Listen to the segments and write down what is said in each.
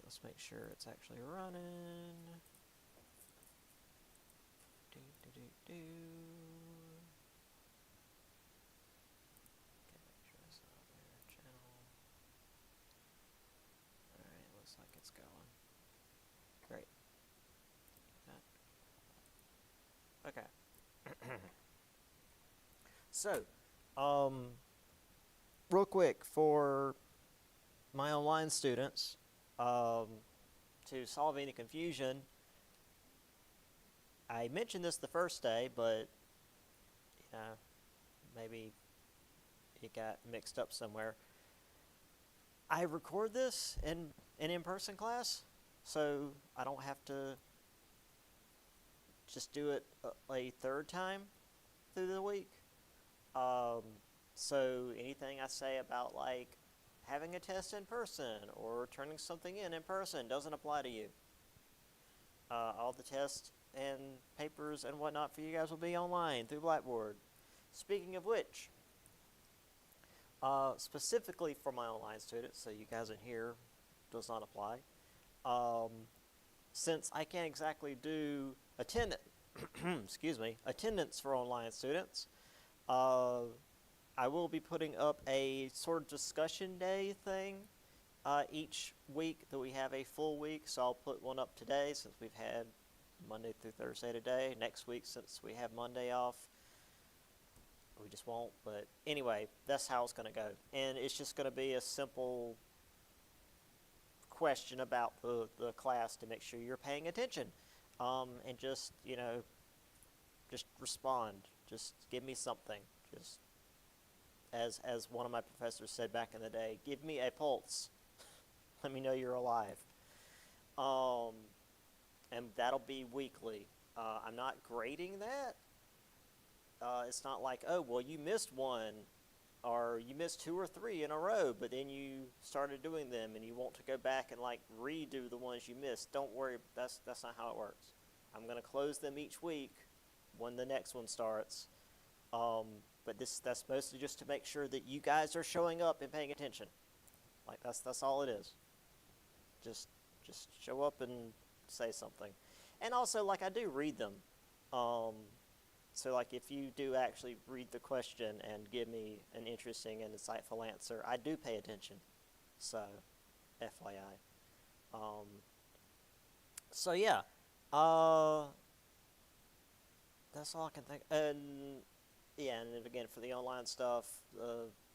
let's make sure it's actually running. Do, do, do, do. Okay, make sure it's not there. Channel. Alright, looks like it's going. Great. Okay. So, real quick for my online students, to solve any confusion, I mentioned this the first day, but maybe it got mixed up somewhere. I record this in an in-person class, so I don't have to just do it a third time through the week. So anything I say about like having a test in person or turning something in person doesn't apply to you. All the tests and papers and whatnot for you guys will be online through Blackboard. Speaking of which, specifically for my online students, so you guys in here does not apply. Since I can't exactly do attendance for online students, I will be putting up a sort of discussion day thing each week that we have a full week. So I'll put one up today since we've had Monday through Thursday today. Next week, since we have Monday off, we just won't. But anyway, that's how it's going to go. And it's just going to be a simple question about the class to make sure you're paying attention. And just, just respond. Just give me something. Just as one of my professors said back in the day, give me a pulse. Let me know you're alive. And that'll be weekly. I'm not grading that. It's not like, oh, well, you missed one, or you missed 2 or 3 in a row, but then you started doing them, and you want to go back and like redo the ones you missed. Don't worry, that's not how it works. I'm going to close them each week when the next one starts. But that's mostly just to make sure that you guys are showing up and paying attention. Like that's all it is. Just show up and say something. And also, like, I do read them. So like if you do actually read the question and give me an interesting and insightful answer, I do pay attention. So, FYI. So yeah. That's all I can think. And yeah, and then again for the online stuff,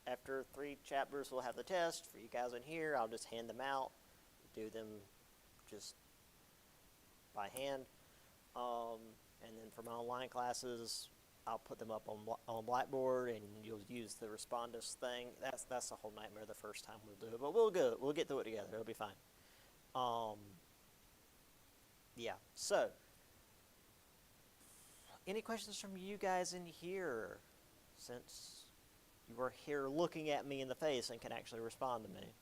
after 3 chapters we'll have the test for you guys in here. I'll just hand them out, do them just by hand. And then for my online classes, I'll put them up on Blackboard, and you'll use the Respondus thing. That's a whole nightmare the first time we'll do it, but we'll get through it together. It'll be fine. Yeah. So, any questions from you guys in here, since you are here looking at me in the face and can actually respond to me?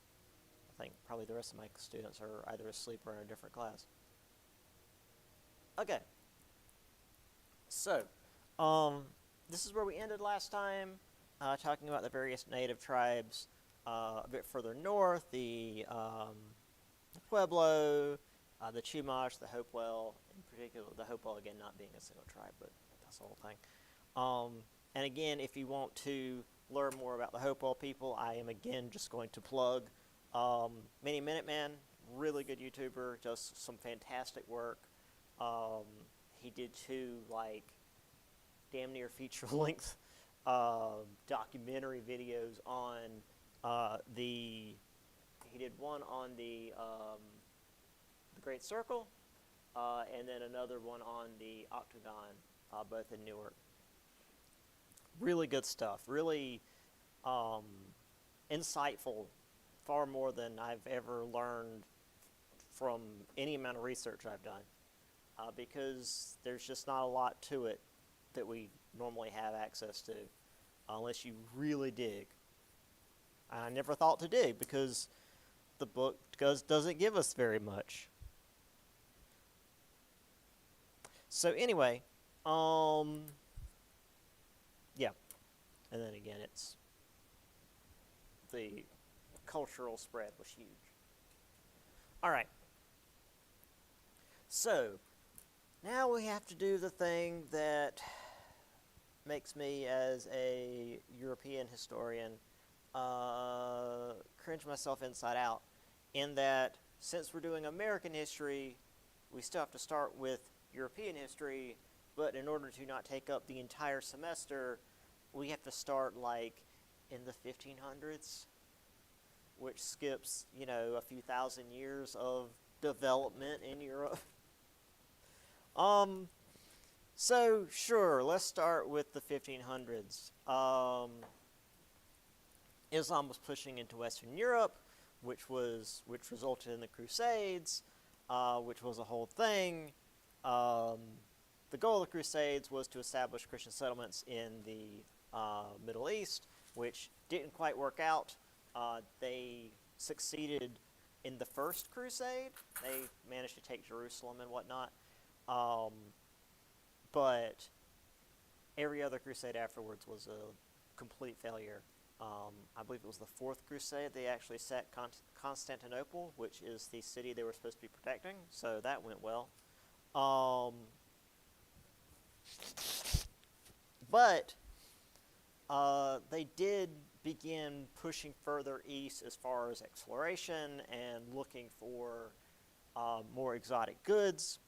I think probably the rest of my students are either asleep or in a different class. Okay. So, this is where we ended last time, talking about the various native tribes. A bit further north, the Pueblo, the Chumash, the Hopewell, in particular, the Hopewell again not being a single tribe, but that's the whole thing. And again, if you want to learn more about the Hopewell people, I am again just going to plug Mini Minuteman, really good YouTuber, does some fantastic work. He did 2 like damn near feature-length documentary videos on he did one on the Great Circle, and then another one on the Octagon, both in Newark. Really good stuff. Really insightful, far more than I've ever learned from any amount of research I've done. Because there's just not a lot to it that we normally have access to, unless you really dig. I never thought to dig because the book doesn't give us very much. So anyway, yeah, and then again, it's the cultural spread was huge. All right. So, now we have to do the thing that makes me, as a European historian, cringe myself inside out, in that since we're doing American history, we still have to start with European history, but in order to not take up the entire semester, we have to start like in the 1500s, which skips, a few thousand years of development in Europe. So sure, let's start with the 1500s. Islam was pushing into Western Europe, which resulted in the Crusades, which was a whole thing. The goal of the Crusades was to establish Christian settlements in the Middle East, which didn't quite work out. They succeeded in the first crusade. They managed to take Jerusalem and whatnot. But every other crusade afterwards was a complete failure. I believe it was the fourth crusade. They actually sacked Constantinople, which is the city they were supposed to be protecting. So that went well. But they did begin pushing further east as far as exploration and looking for more exotic goods.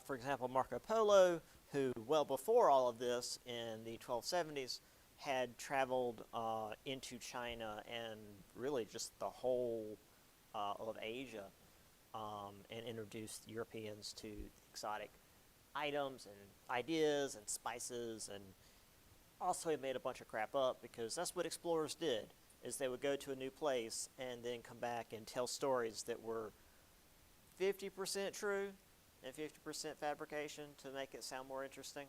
For example, Marco Polo, who well before all of this in the 1270s had traveled into China and really just the whole of Asia, and introduced Europeans to exotic items and ideas and spices, and also he made a bunch of crap up, because that's what explorers did, is they would go to a new place and then come back and tell stories that were 50% true and 50% fabrication to make it sound more interesting.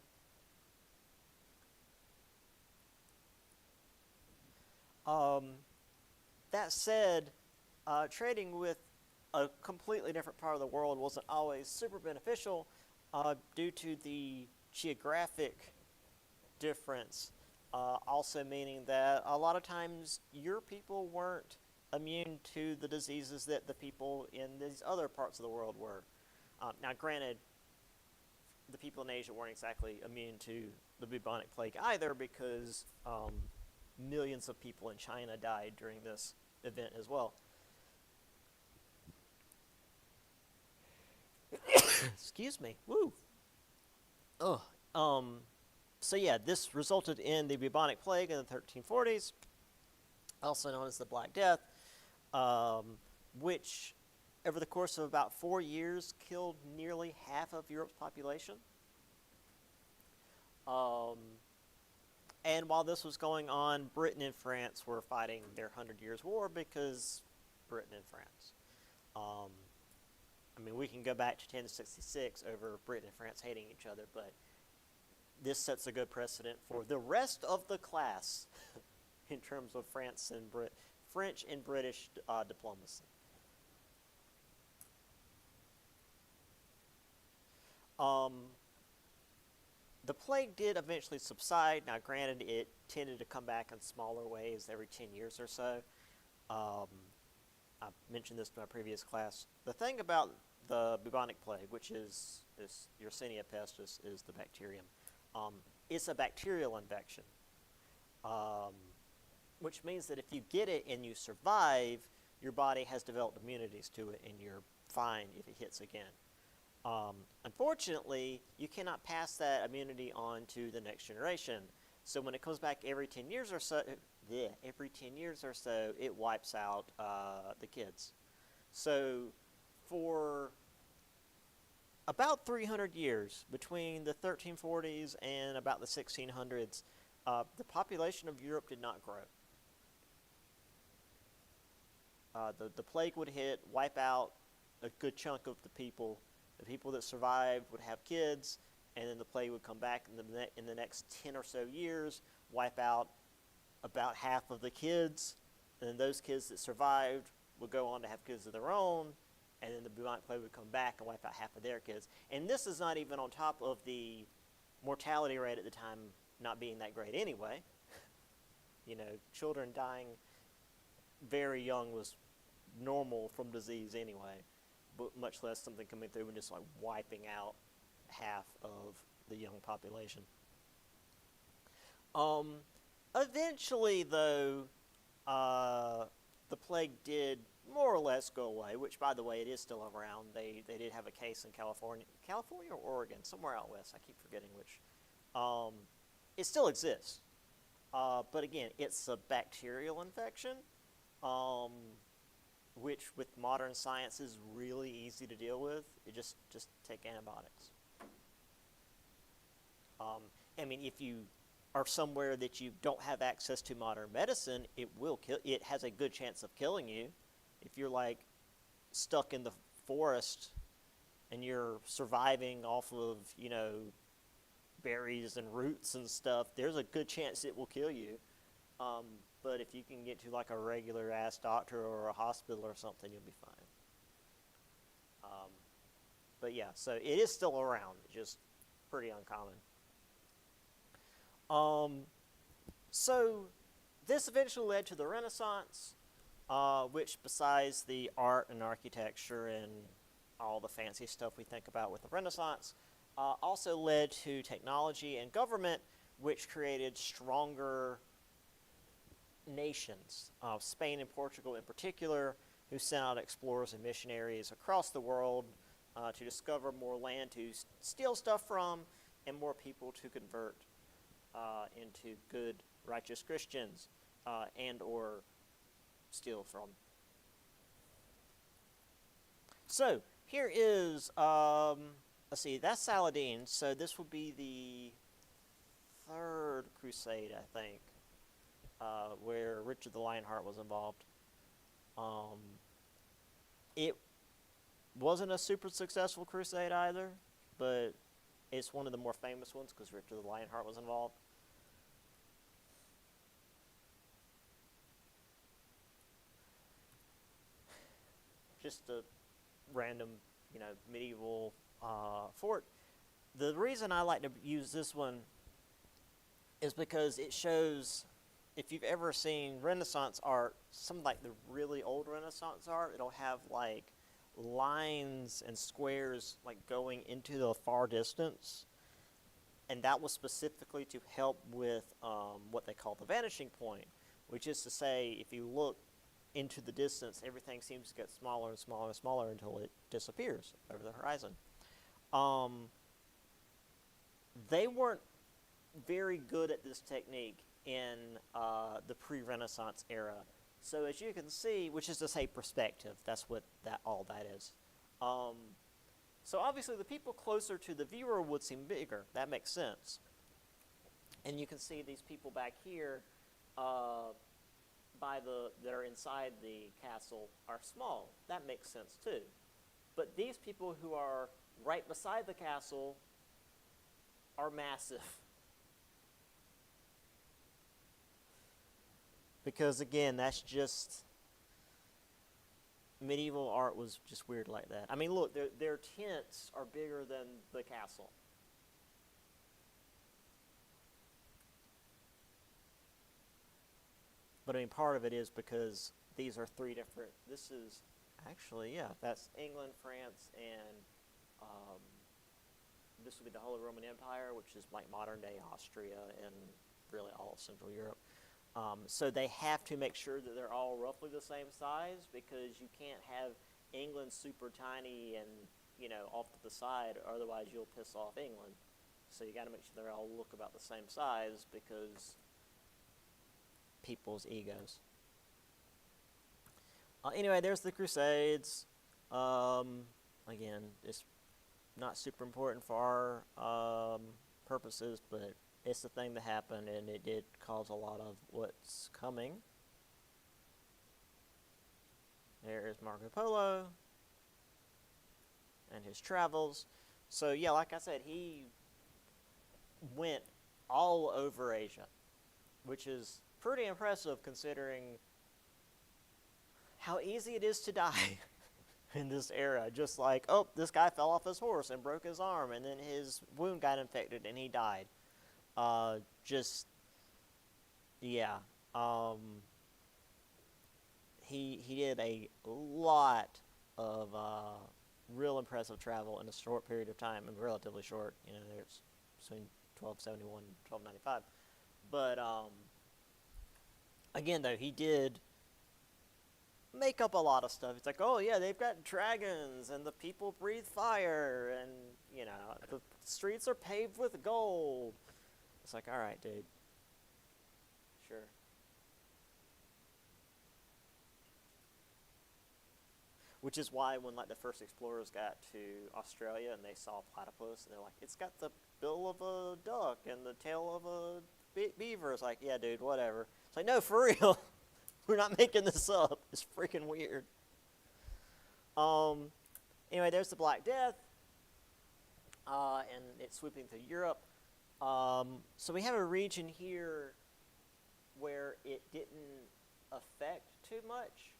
That said, trading with a completely different part of the world wasn't always super beneficial, due to the geographic difference, also meaning that a lot of times your people weren't immune to the diseases that the people in these other parts of the world were. Now, granted, the people in Asia weren't exactly immune to the bubonic plague either, because millions of people in China died during this event as well. Excuse me. Woo. Ugh. So yeah, this resulted in the bubonic plague in the 1340s, also known as the Black Death, which over the course of about 4 years killed nearly half of Europe's population. And while this was going on, Britain and France were fighting their 100 Years' War, because Britain and France. We can go back to 1066 over Britain and France hating each other, but this sets a good precedent for the rest of the class in terms of French and British diplomacy. The plague did eventually subside. Now, granted, it tended to come back in smaller ways every 10 years or so. I mentioned this in my previous class. The thing about the bubonic plague, which is Yersinia pestis, is the bacterium. It's a bacterial infection, which means that if you get it and you survive, your body has developed immunities to it, and you're fine if it hits again. Unfortunately, you cannot pass that immunity on to the next generation. So when it comes back every 10 years or so, it wipes out the kids. So for about 300 years, between the 1340s and about the 1600s, the population of Europe did not grow. The plague would hit, wipe out a good chunk of the people. The people that survived would have kids, and then the plague would come back in the next 10 or so years, wipe out about half of the kids, and then those kids that survived would go on to have kids of their own, and then the bubonic plague would come back and wipe out half of their kids. And this is not even on top of the mortality rate at the time not being that great anyway. Children dying very young was normal from disease anyway. but much less something coming through and just like wiping out half of the young population. Um, Eventually, though, uh, the plague did more or less go away. Which, by the way, it is still around. They did have a case in California or Oregon, somewhere out west. I keep forgetting which. Um, it still exists, but again, it's a bacterial infection, um, which with modern science is really easy to deal with. You just take antibiotics. Um, I mean, if you are somewhere that you don't have access to modern medicine, it will kill. It has a good chance of killing you. If you're like stuck in the forest and you're surviving off of berries and roots and stuff, there's a good chance it will kill you. Um, but if you can get to like a regular ass doctor or a hospital or something, you'll be fine. Um, but yeah, so it is still around, just pretty uncommon. Um, so this eventually led to the Renaissance, which besides the art and architecture and all the fancy stuff we think about with the Renaissance, also led to technology and government, which created stronger nations, Spain and Portugal in particular, who sent out explorers and missionaries across the world to discover more land to steal stuff from and more people to convert into good, righteous Christians and or steal from. So here is, let's see, that's Saladin. So this will be the third crusade, I think, where Richard the Lionheart was involved. It wasn't a super successful crusade either, but it's one of the more famous ones because Richard the Lionheart was involved. Just a random, medieval fort. The reason I like to use this one is because it shows, if you've ever seen Renaissance art, some like the really old Renaissance art, it'll have like lines and squares like going into the far distance. And that was specifically to help with what they call the vanishing point, which is to say, if you look into the distance, everything seems to get smaller and smaller and smaller until it disappears over the horizon. They weren't very good at this technique in the pre-Renaissance era. So as you can see, which is to say perspective, that's what all that is. So obviously the people closer to the viewer would seem bigger. That makes sense. And you can see these people back here that are inside the castle are small. That makes sense too. But these people who are right beside the castle are massive. Because again, that's just, medieval art was just weird like that. I mean, look, their tents are bigger than the castle. But I mean, part of it is because these are three different, this is actually, yeah, that's England, France, and this would be the Holy Roman Empire, which is like modern day Austria and really all of Central Europe. So they have to make sure that they're all roughly the same size, because you can't have England super tiny and, off to the side, otherwise you'll piss off England. So you got to make sure they all look about the same size, because people's egos. Anyway, there's the Crusades. Again, it's not super important for our purposes, but it's the thing that happened, and it did cause a lot of what's coming. There is Marco Polo and his travels. So yeah, like I said, he went all over Asia, which is pretty impressive considering how easy it is to die in this era. Just like, oh, this guy fell off his horse and broke his arm, and then his wound got infected and he died. Yeah. He did a lot of real impressive travel in a short period of time, and relatively short. You know, there's between 1271 and 1295. But again, though, he did make up a lot of stuff. It's like, oh yeah, they've got dragons, and the people breathe fire, and you know, the streets are paved with gold. It's like, all right, dude. Sure. Which is why when like the first explorers got to Australia and they saw platypus, and they're like, it's got the bill of a duck and the tail of a beaver. It's like, yeah, dude, whatever. It's like, no, for real. We're not making this up. It's freaking weird. Anyway, there's the Black Death, and it's sweeping through Europe. So we have a region here where it didn't affect too much.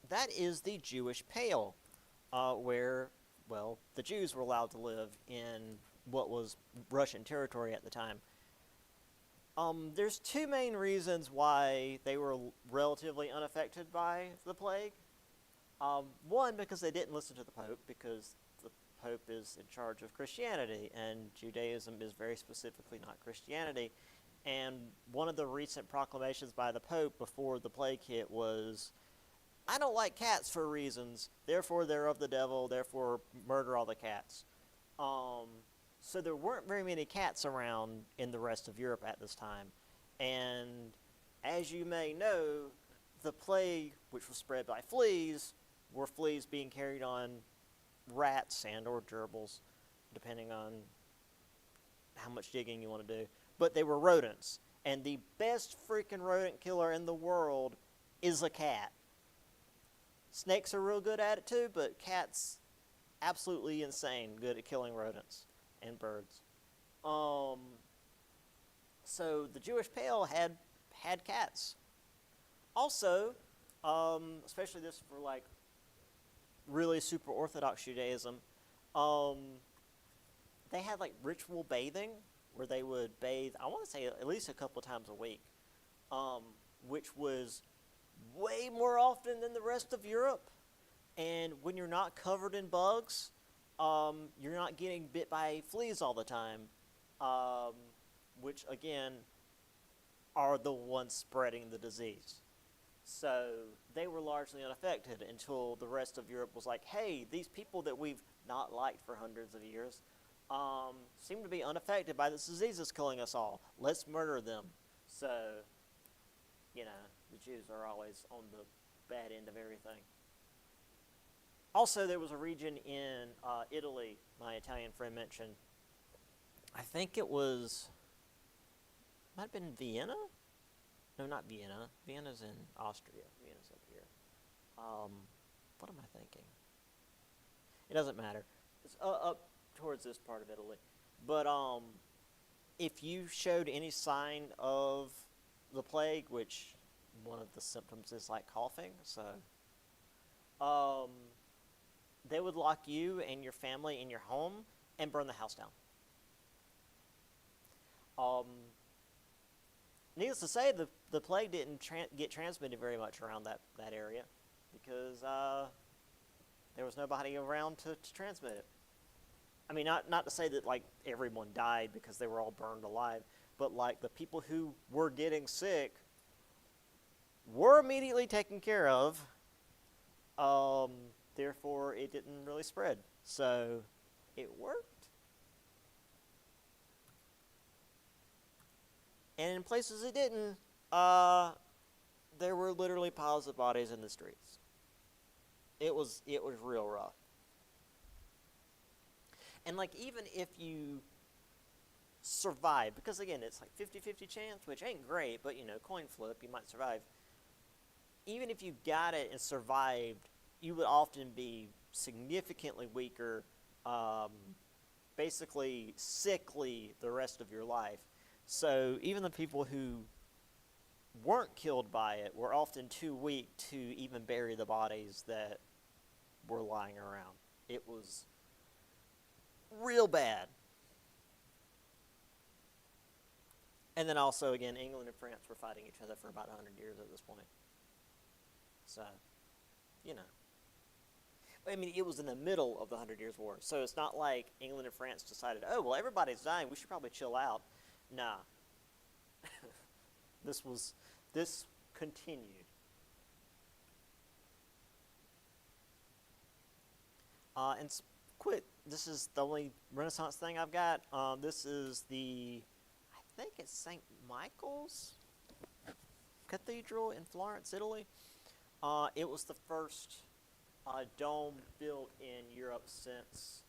That is the Jewish Pale, where, well, the Jews were allowed to live in what was Russian territory at the time. There's two main reasons why they were relatively unaffected by the plague. One, because they didn't listen to the Pope, because the Pope is in charge of Christianity, and Judaism is very specifically not Christianity. And one of the recent proclamations by the Pope before the plague hit was, I don't like cats for reasons, therefore they're of the devil, therefore murder all the cats. So there weren't very many cats around in the rest of Europe at this time. And as you may know, the plague, which was spread by fleas, were fleas being carried on rats and or gerbils, depending on how much digging you want to do. But they were rodents. And the best freaking rodent killer in the world is a cat. Snakes are real good at it too, but cats, absolutely insane good at killing rodents and birds. So the Jewish Pale had cats. Also, especially this for like really super Orthodox Judaism, they had like ritual bathing where they would bathe, I want to say at least a couple times a week, which was way more often than the rest of Europe. And when you're not covered in bugs, you're not getting bit by fleas all the time, which again are the ones spreading the disease. So they were largely unaffected until the rest of Europe was like, hey, these people that we've not liked for hundreds of years seem to be unaffected by this disease that's killing us all. Let's murder them. So, you know, the Jews are always on the bad end of everything. Also, there was a region in Italy, my Italian friend mentioned. I think it might have been Vienna? No, not Vienna. Vienna's in Austria. Vienna's up here. What am I thinking? It doesn't matter. It's up towards this part of Italy. But if you showed any sign of the plague, which one of the symptoms is like coughing, so they would lock you and your family in your home and burn the house down. Needless to say, the plague didn't get transmitted very much around that area because there was nobody around to transmit it. I mean, not to say that like everyone died because they were all burned alive, but like the people who were getting sick were immediately taken care of. Therefore, it didn't really spread. So it worked. And in places it didn't, there were literally piles of bodies in the streets. It was real rough. And like even if you survive, because again it's like 50-50 chance, which ain't great, but you know, coin flip, you might survive. Even if you got it and survived, you would often be significantly weaker, basically sickly the rest of your life. So even the people who weren't killed by it were often too weak to even bury the bodies that were lying around. It was real bad. And then also, again, England and France were fighting each other for about 100 years at this point. So, you know. I mean, it was in the middle of the Hundred Years' War, so it's not like England and France decided, oh, well, everybody's dying, we should probably chill out. Nah, this was this continued. And quick, this is the only Renaissance thing I've got. This is I think it's St. Michael's Cathedral in Florence, Italy. It was the first dome built in Europe since,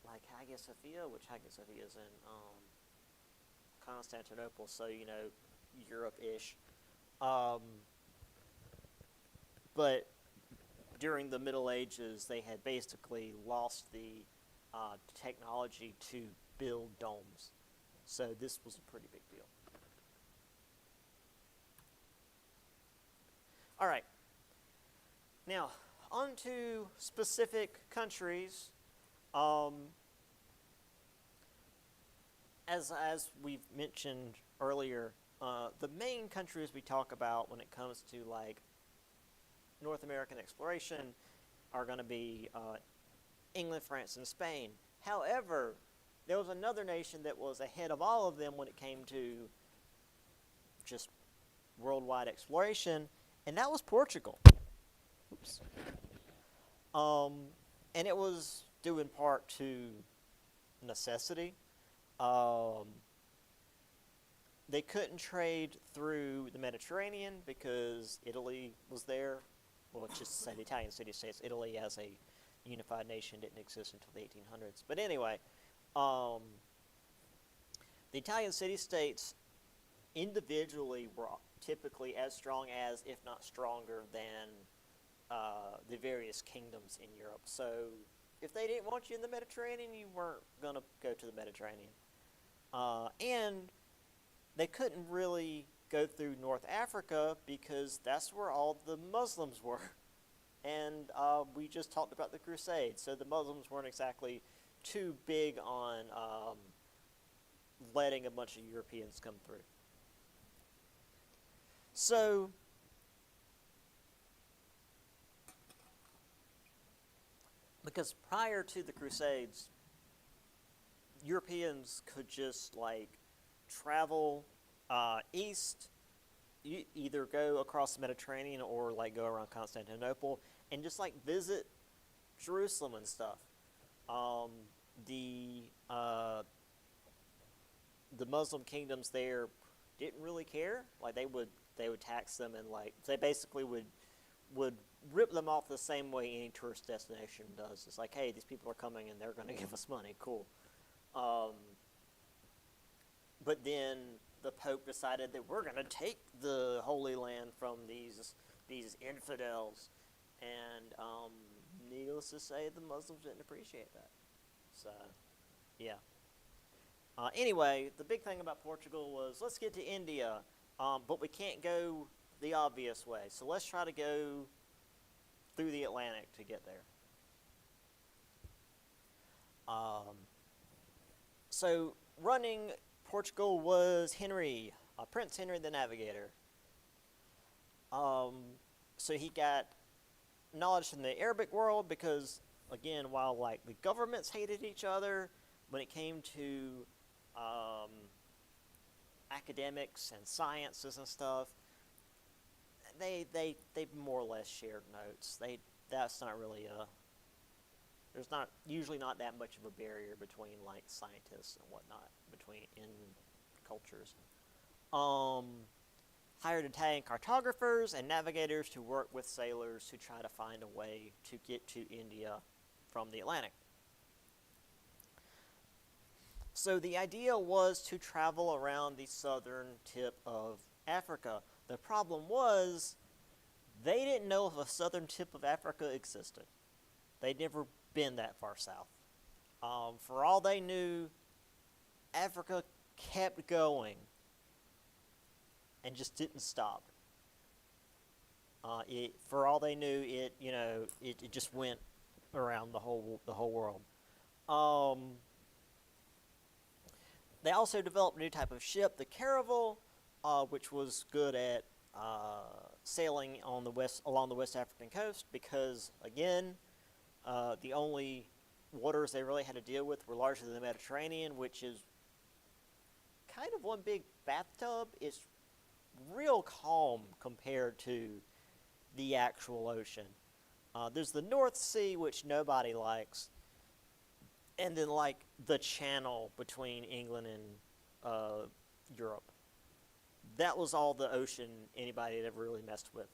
like, Hagia Sophia, which Hagia Sophia is in Constantinople, so, Europe-ish. Um, but during the Middle Ages, they had basically lost the technology to build domes. So this was a pretty big deal. All right. Now, on to specific countries. As we've mentioned earlier, the main countries we talk about when it comes to like North American exploration are going to be England, France, and Spain. However, there was another nation that was ahead of all of them when it came to just worldwide exploration, and that was Portugal. Oops. And it was due in part to necessity. They couldn't trade through the Mediterranean because Italy was there. Well, it's just to say the Italian city-states. Italy as a unified nation didn't exist until the 1800s. But anyway, the Italian city-states individually were typically as strong as, if not stronger than, the various kingdoms in Europe. So if they didn't want you in the Mediterranean, you weren't going to go to the Mediterranean. And they couldn't really go through North Africa because that's where all the Muslims were. And we just talked about the Crusades, so the Muslims weren't exactly too big on letting a bunch of Europeans come through. So because prior to the Crusades, Europeans could just like travel east, either go across the Mediterranean or like go around Constantinople and just like visit Jerusalem and stuff. The Muslim kingdoms there didn't really care. Like they would tax them, and like they basically would rip them off the same way any tourist destination does. It's like, hey, these people are coming and they're going to give us money. Cool. But then the Pope decided that we're going to take the Holy Land from these infidels, and needless to say, the Muslims didn't appreciate that. So, yeah. Anyway, the big thing about Portugal was, let's get to India, but we can't go the obvious way, so let's try to go through the Atlantic to get there. So running Portugal was Henry, Prince Henry the Navigator. So he got knowledge from the Arabic world because, again, while like the governments hated each other, when it came to academics and sciences and stuff, they more or less shared notes. That's not really there's not usually not that much of a barrier between like scientists and whatnot in cultures. Hired Italian cartographers and navigators to work with sailors to try to find a way to get to India from the Atlantic. So the idea was to travel around the southern tip of Africa. The problem was they didn't know if a southern tip of Africa existed. They'd never been that far south. For all they knew, Africa kept going and just didn't stop. For all they knew, it just went around the whole world. They also developed a new type of ship, the caravel, which was good at sailing along the West African coast because, again, The only waters they really had to deal with were largely the Mediterranean, which is kind of one big bathtub. It's real calm compared to the actual ocean. There's the North Sea, which nobody likes, and then like the channel between England and Europe. That was all the ocean anybody had ever really messed with.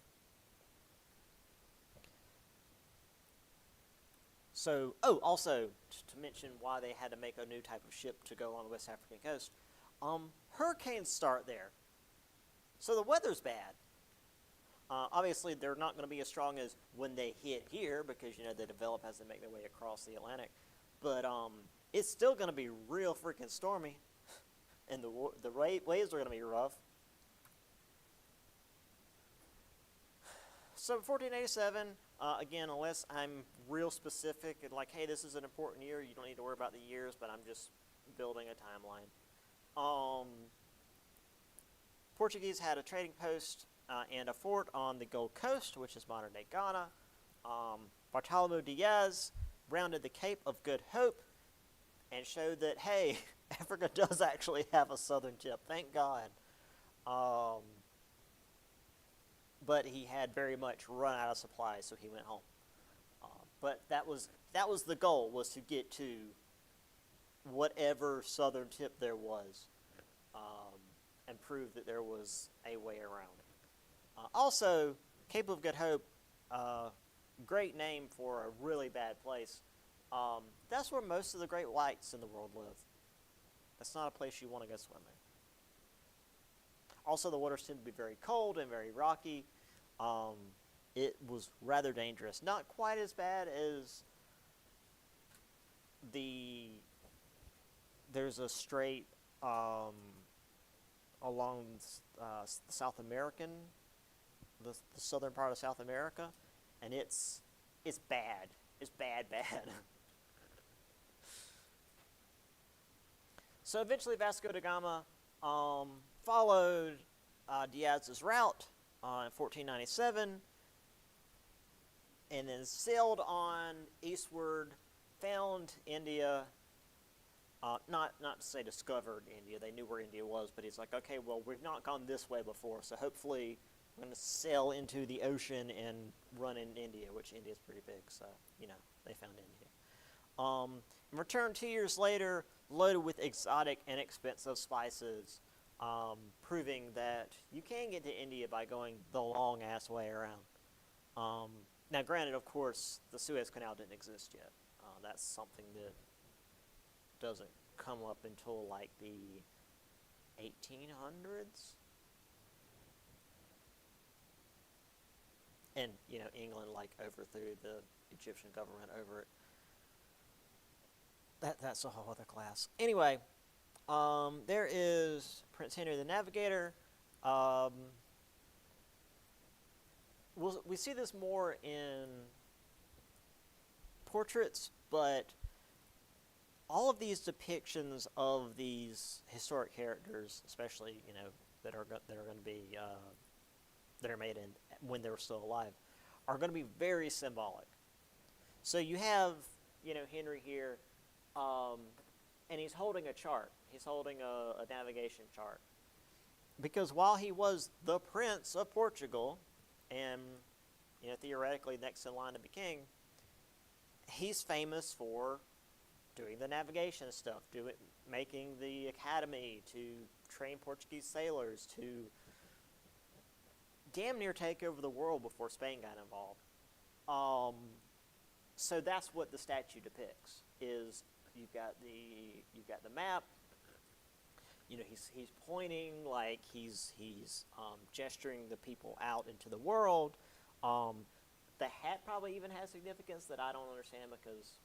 So, also to mention why they had to make a new type of ship to go along the West African coast. Hurricanes start there, so the weather's bad. Obviously, they're not going to be as strong as when they hit here because they develop as they make their way across the Atlantic. But it's still going to be real freaking stormy, and the waves are going to be rough. So 1487, again, unless I'm real specific and like, hey, this is an important year, you don't need to worry about the years, but I'm just building a timeline. Portuguese had a trading post and a fort on the Gold Coast, which is modern-day Ghana. Bartolomeu Diaz rounded the Cape of Good Hope and showed that, hey, Africa does actually have a southern tip, thank God. But he had very much run out of supplies, so he went home. But that was the goal, was to get to whatever southern tip there was, and prove that there was a way around it. Also, Cape of Good Hope, great name for a really bad place. That's where most of the great whites in the world live. That's not a place you want to go swimming. Also, the waters tend to be very cold and very rocky. It was rather dangerous. Not quite as bad as there's a strait along South American, the southern part of South America, and it's bad. It's bad. So eventually Vasco da Gama followed Diaz's route in 1497, and then sailed on eastward, found India. Not to say discovered India, they knew where India was, but he's like, okay, well, we've not gone this way before, so hopefully we're going to sail into the ocean and run in India, which India is pretty big, so, they found India. And returned 2 years later, loaded with exotic and expensive spices, proving that you can get to India by going the long-ass way around. Now, granted, of course, the Suez Canal didn't exist yet. That's something that doesn't come up until like the 1800s. And, England like overthrew the Egyptian government over it. That's a whole other class. Anyway, there is Prince Henry the Navigator. We see this more in portraits, but all of these depictions of these historic characters, especially that are going to be that are made when they were still alive, are going to be very symbolic. So you have Henry here, and he's holding a chart. He's holding a navigation chart, because while he was the Prince of Portugal, and theoretically next in line to be king, he's famous for doing the navigation stuff, making the academy to train Portuguese sailors, to damn near take over the world before Spain got involved. So that's what the statue depicts. Is you've got the map. He's pointing, like he's gesturing the people out into the world. The hat probably even has significance that I don't understand, because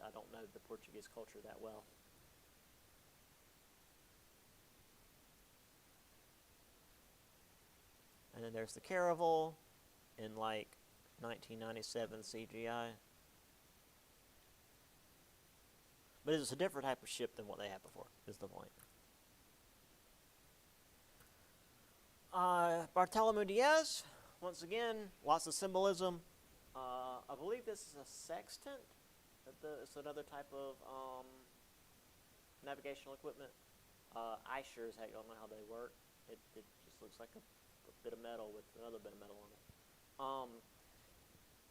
I don't know the Portuguese culture that well. And then there's the caravel in like 1997 CGI. But it's a different type of ship than what they had before, is the point. Bartolomeu Diaz, once again, lots of symbolism I believe this is a sextant. It's another type of navigational equipment. I sure as heck don't know how they work. It just looks like a bit of metal with another bit of metal on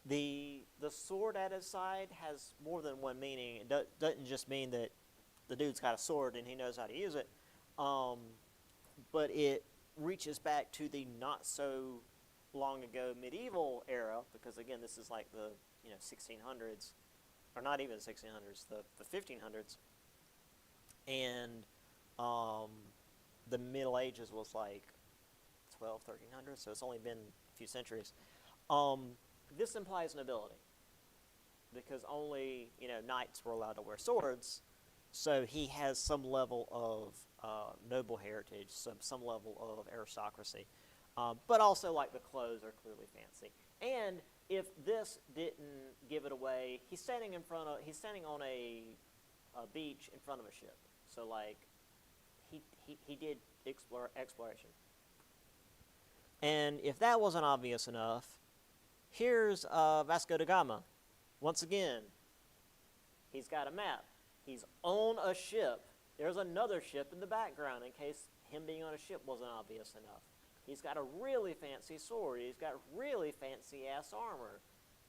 it. The sword at his side has more than one meaning. It doesn't just mean that the dude's got a sword and he knows how to use it, but it reaches back to the not so long ago medieval era, because again this is like the 1600s, or not even the 1600s, the 1500s, and the Middle Ages was like 1300s, so it's only been a few centuries. This implies nobility, because only knights were allowed to wear swords, so he has some level of noble heritage, some level of aristocracy, but also like the clothes are clearly fancy. And if this didn't give it away, he's standing on a beach in front of a ship, so like he did exploration. And if that wasn't obvious enough, here's Vasco da Gama. Once again, he's got a map. He's on a ship. There's another ship in the background in case him being on a ship wasn't obvious enough. He's got a really fancy sword. He's got really fancy ass armor.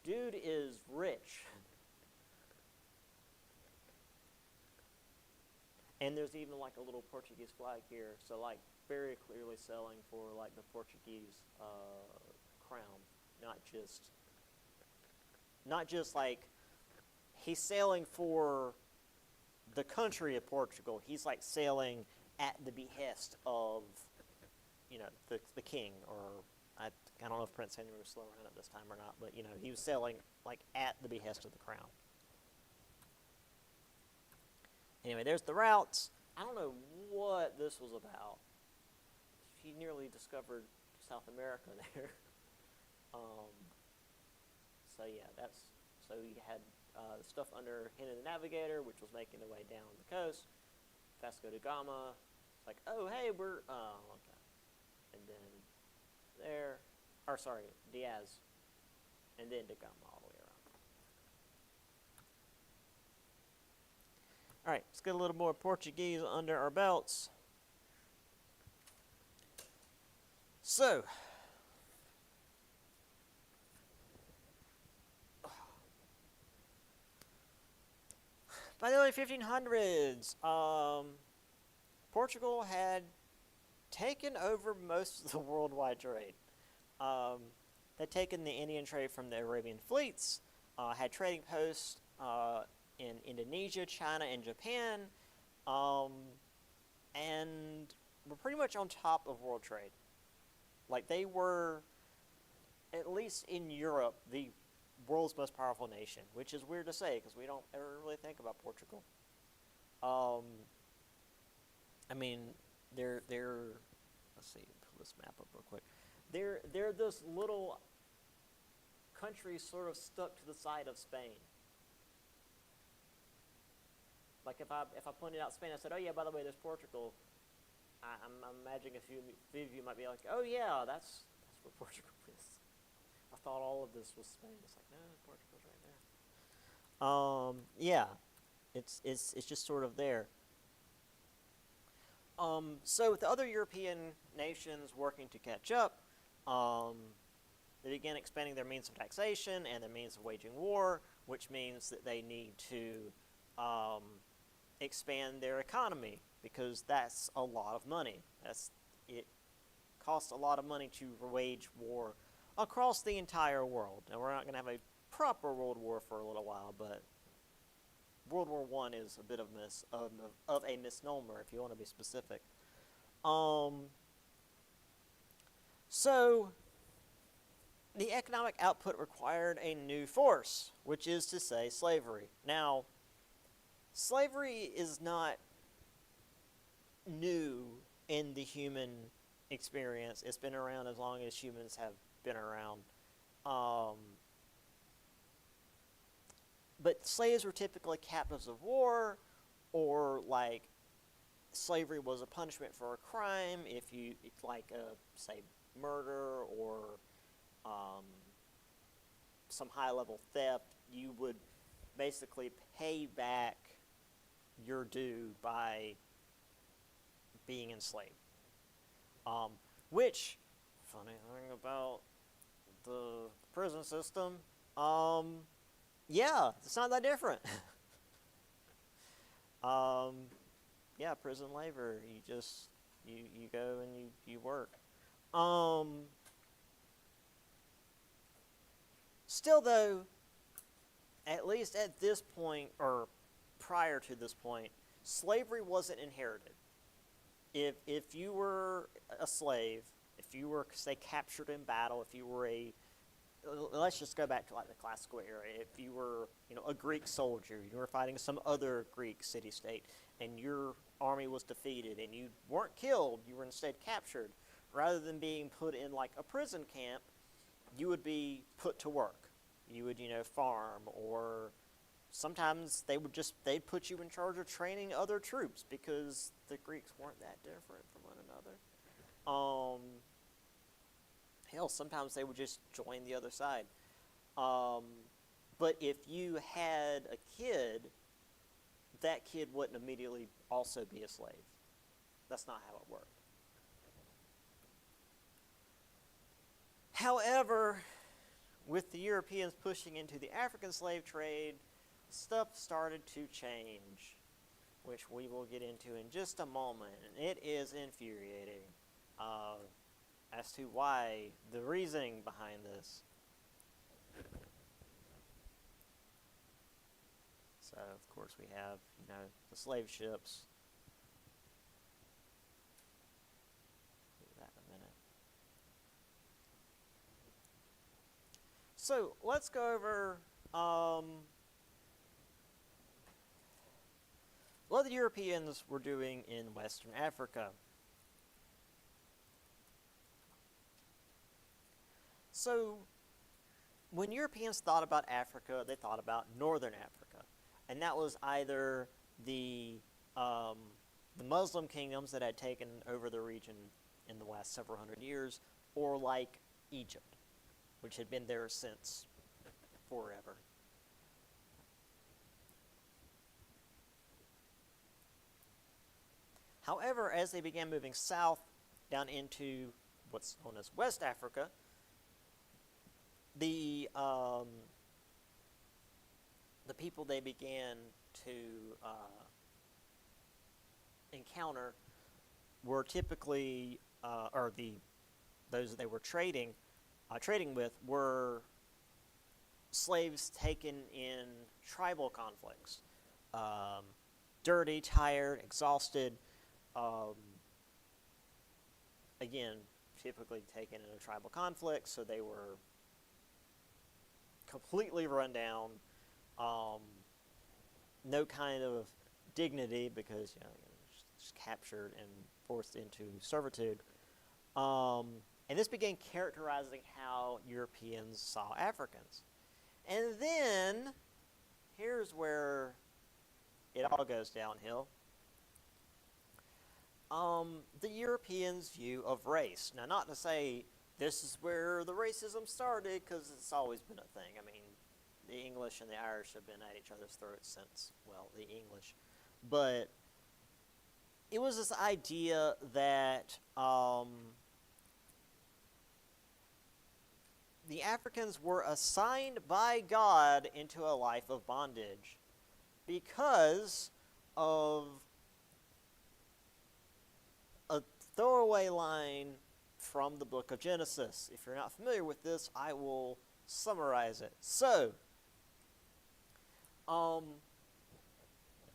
Dude is rich. And there's even like a little Portuguese flag here, so like very clearly selling for like the Portuguese crown, not just like he's sailing for the country of Portugal. He's like sailing at the behest of the king, or I don't know if Prince Henry was still around at this time or not, but he was sailing like at the behest of the crown. Anyway, there's the routes. I don't know what this was about. He nearly discovered South America there. So yeah, so you had the stuff under Henry the Navigator, which was making their way down the coast. Vasco da Gama, it's like, oh hey, okay. And then Diaz, and then da Gama all the way around. All right, let's get a little more Portuguese under our belts. So, by the early 1500s, Portugal had taken over most of the worldwide trade. They'd taken the Indian trade from the Arabian fleets, had trading posts in Indonesia, China, and Japan, and were pretty much on top of world trade. Like they were, at least in Europe, the world's most powerful nation, which is weird to say because we don't ever really think about Portugal. I mean, they're let's see, pull this map up real quick. They're this little country sort of stuck to the side of Spain. Like if I pointed out Spain, I said, oh yeah, by the way, there's Portugal. I'm imagining a few of you might be like, oh yeah, that's where Portugal is. I thought all of this was Spain. It's like, no, Portugal's right there. Yeah, it's just sort of there. So with the other European nations working to catch up, they began expanding their means of taxation and their means of waging war, which means that they need to expand their economy, because that's a lot of money. It costs a lot of money to wage war across the entire world. And we're not going to have a proper world war for a little while, but World War I is a bit of a misnomer, if you want to be specific. So the economic output required a new force, which is to say slavery. Now, slavery is not new in the human experience. It's been around as long as humans have been around. But slaves were typically captives of war, or like slavery was a punishment for a crime, say murder or some high-level theft, you would basically pay back your due by being enslaved. Which, funny thing about the prison system, yeah, it's not that different. Yeah, prison labor. You just you go and you work. Still though, at least at this point or prior to this point, slavery wasn't inherited. If you were a slave, if you were, say, captured in battle, if you were let's just go back to like the classical era. If you were, a Greek soldier, you were fighting some other Greek city-state, and your army was defeated, and you weren't killed, you were instead captured, rather than being put in like a prison camp, you would be put to work. You would, farm, or sometimes they'd put you in charge of training other troops because the Greeks weren't that different from one another. Hell, sometimes they would just join the other side. But if you had a kid, that kid wouldn't immediately also be a slave. That's not how it worked. However, with the Europeans pushing into the African slave trade, stuff started to change, which we will get into in just a moment. And it is infuriating as to why, the reasoning behind this. So, of course, we have, the slave ships. Do that in a minute. So, let's go over what the Europeans were doing in Western Africa. So, when Europeans thought about Africa, they thought about Northern Africa. And that was either the Muslim kingdoms that had taken over the region in the last several hundred years, or like Egypt, which had been there since forever. However, as they began moving south down into what's known as West Africa, the people they began to encounter were typically, those that they were trading with were slaves taken in tribal conflicts, dirty, tired, exhausted. Again, typically taken in a tribal conflict, so they were completely run down, no kind of dignity because just captured and forced into servitude. And this began characterizing how Europeans saw Africans. And then, here's where it all goes downhill. The Europeans' view of race. Now, not to say this is where the racism started, because it's always been a thing. I mean, the English and the Irish have been at each other's throats since, well, the English. But it was this idea that the Africans were assigned by God into a life of bondage because of a throwaway line from the book of Genesis. If you're not familiar with this, I will summarize it. So,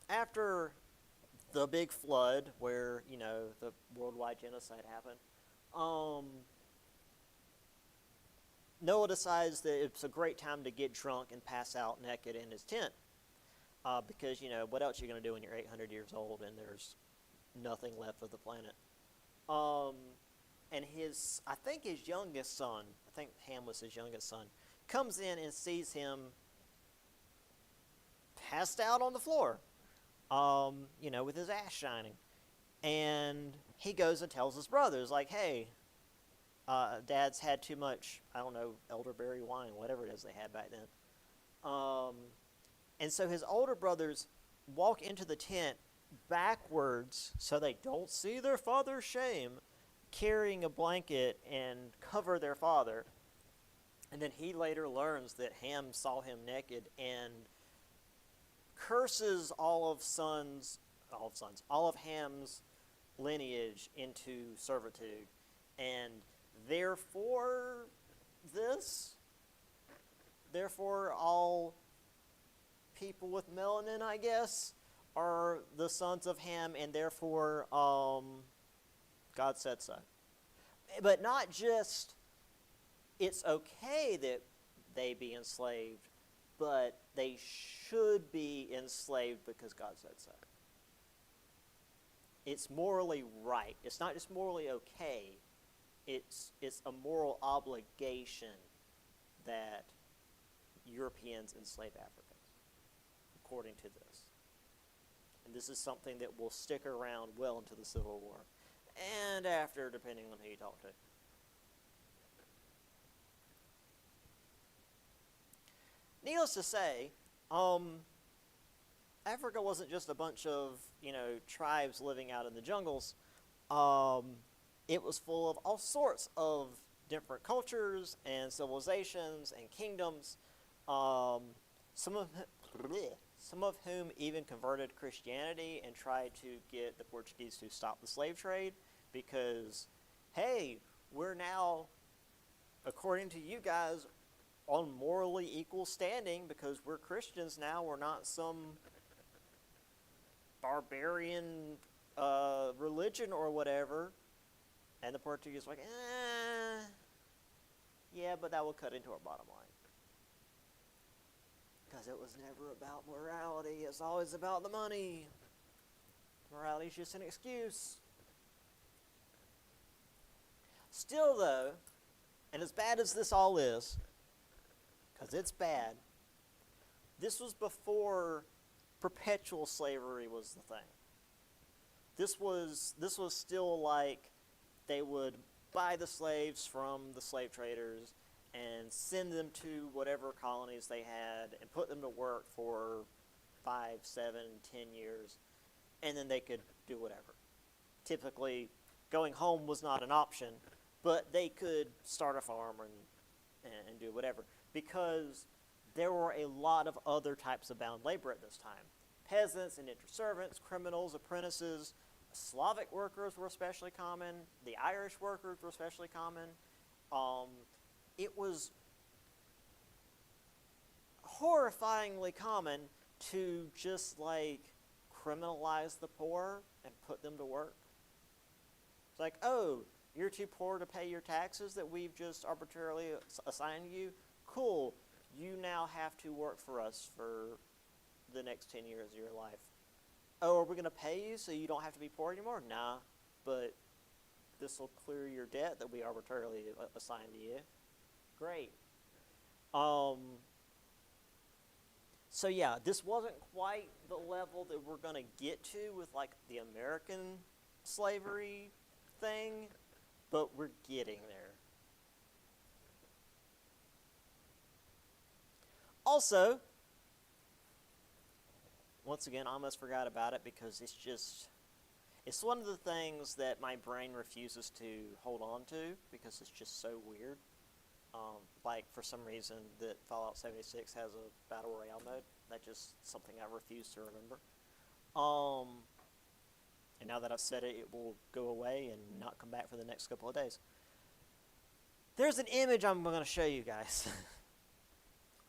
after the big flood where, the worldwide genocide happened, Noah decides that it's a great time to get drunk and pass out naked in his tent. Because, what else are you going to do when you're 800 years old and there's nothing left of the planet? And I think his youngest son, I think Ham was his youngest son, comes in and sees him passed out on the floor, with his ass shining. And he goes and tells his brothers, like, hey, Dads had too much, I don't know, elderberry wine, whatever it is they had back then. And so his older brothers walk into the tent backwards so they don't see their father's shame, carrying a blanket and cover their father. And then he later learns that Ham saw him naked and curses all of Ham's lineage into servitude. And therefore, all people with melanin, I guess, are the sons of Ham, and therefore, God said so. But not just it's okay that they be enslaved, but they should be enslaved because God said so. It's morally right. It's not just morally okay. It's a moral obligation that Europeans enslave Africans, according to this. And this is something that will stick around well into the Civil War, and after, depending on who you talk to. Needless to say, Africa wasn't just a bunch of, tribes living out in the jungles. It was full of all sorts of different cultures and civilizations and kingdoms, some of whom even converted Christianity and tried to get the Portuguese to stop the slave trade because, hey, we're now, according to you guys, on morally equal standing because we're Christians now. We're not some barbarian religion or whatever. And the Portuguese were like, yeah, but that will cut into our bottom line. Because it was never about morality. It's always about the money. Morality is just an excuse. Still, though, and as bad as this all is, because it's bad, this was before perpetual slavery was the thing. This was still like they would buy the slaves from the slave traders and send them to whatever colonies they had and put them to work for 5, 7, 10 years, and then they could do whatever. Typically, going home was not an option, but they could start a farm and do whatever, because there were a lot of other types of bound labor at this time. Peasants, indentured servants, criminals, apprentices. Slavic workers were especially common. The Irish workers were especially common. It was horrifyingly common to just criminalize the poor and put them to work. It's like, oh, you're too poor to pay your taxes that we've just arbitrarily assigned you? Cool. You now have to work for us for the next 10 years of your life. Oh, are we going to pay you so you don't have to be poor anymore? Nah, but this will clear your debt that we arbitrarily assigned to you. Great. So yeah, this wasn't quite the level that we're going to get to with the American slavery thing, but we're getting there. Also, once again, I almost forgot about it because it's one of the things that my brain refuses to hold on to because it's just so weird. For some reason that Fallout 76 has a Battle Royale mode. That's just something I refuse to remember. And now that I've said it, it will go away and not come back for the next couple of days. There's an image I'm going to show you guys.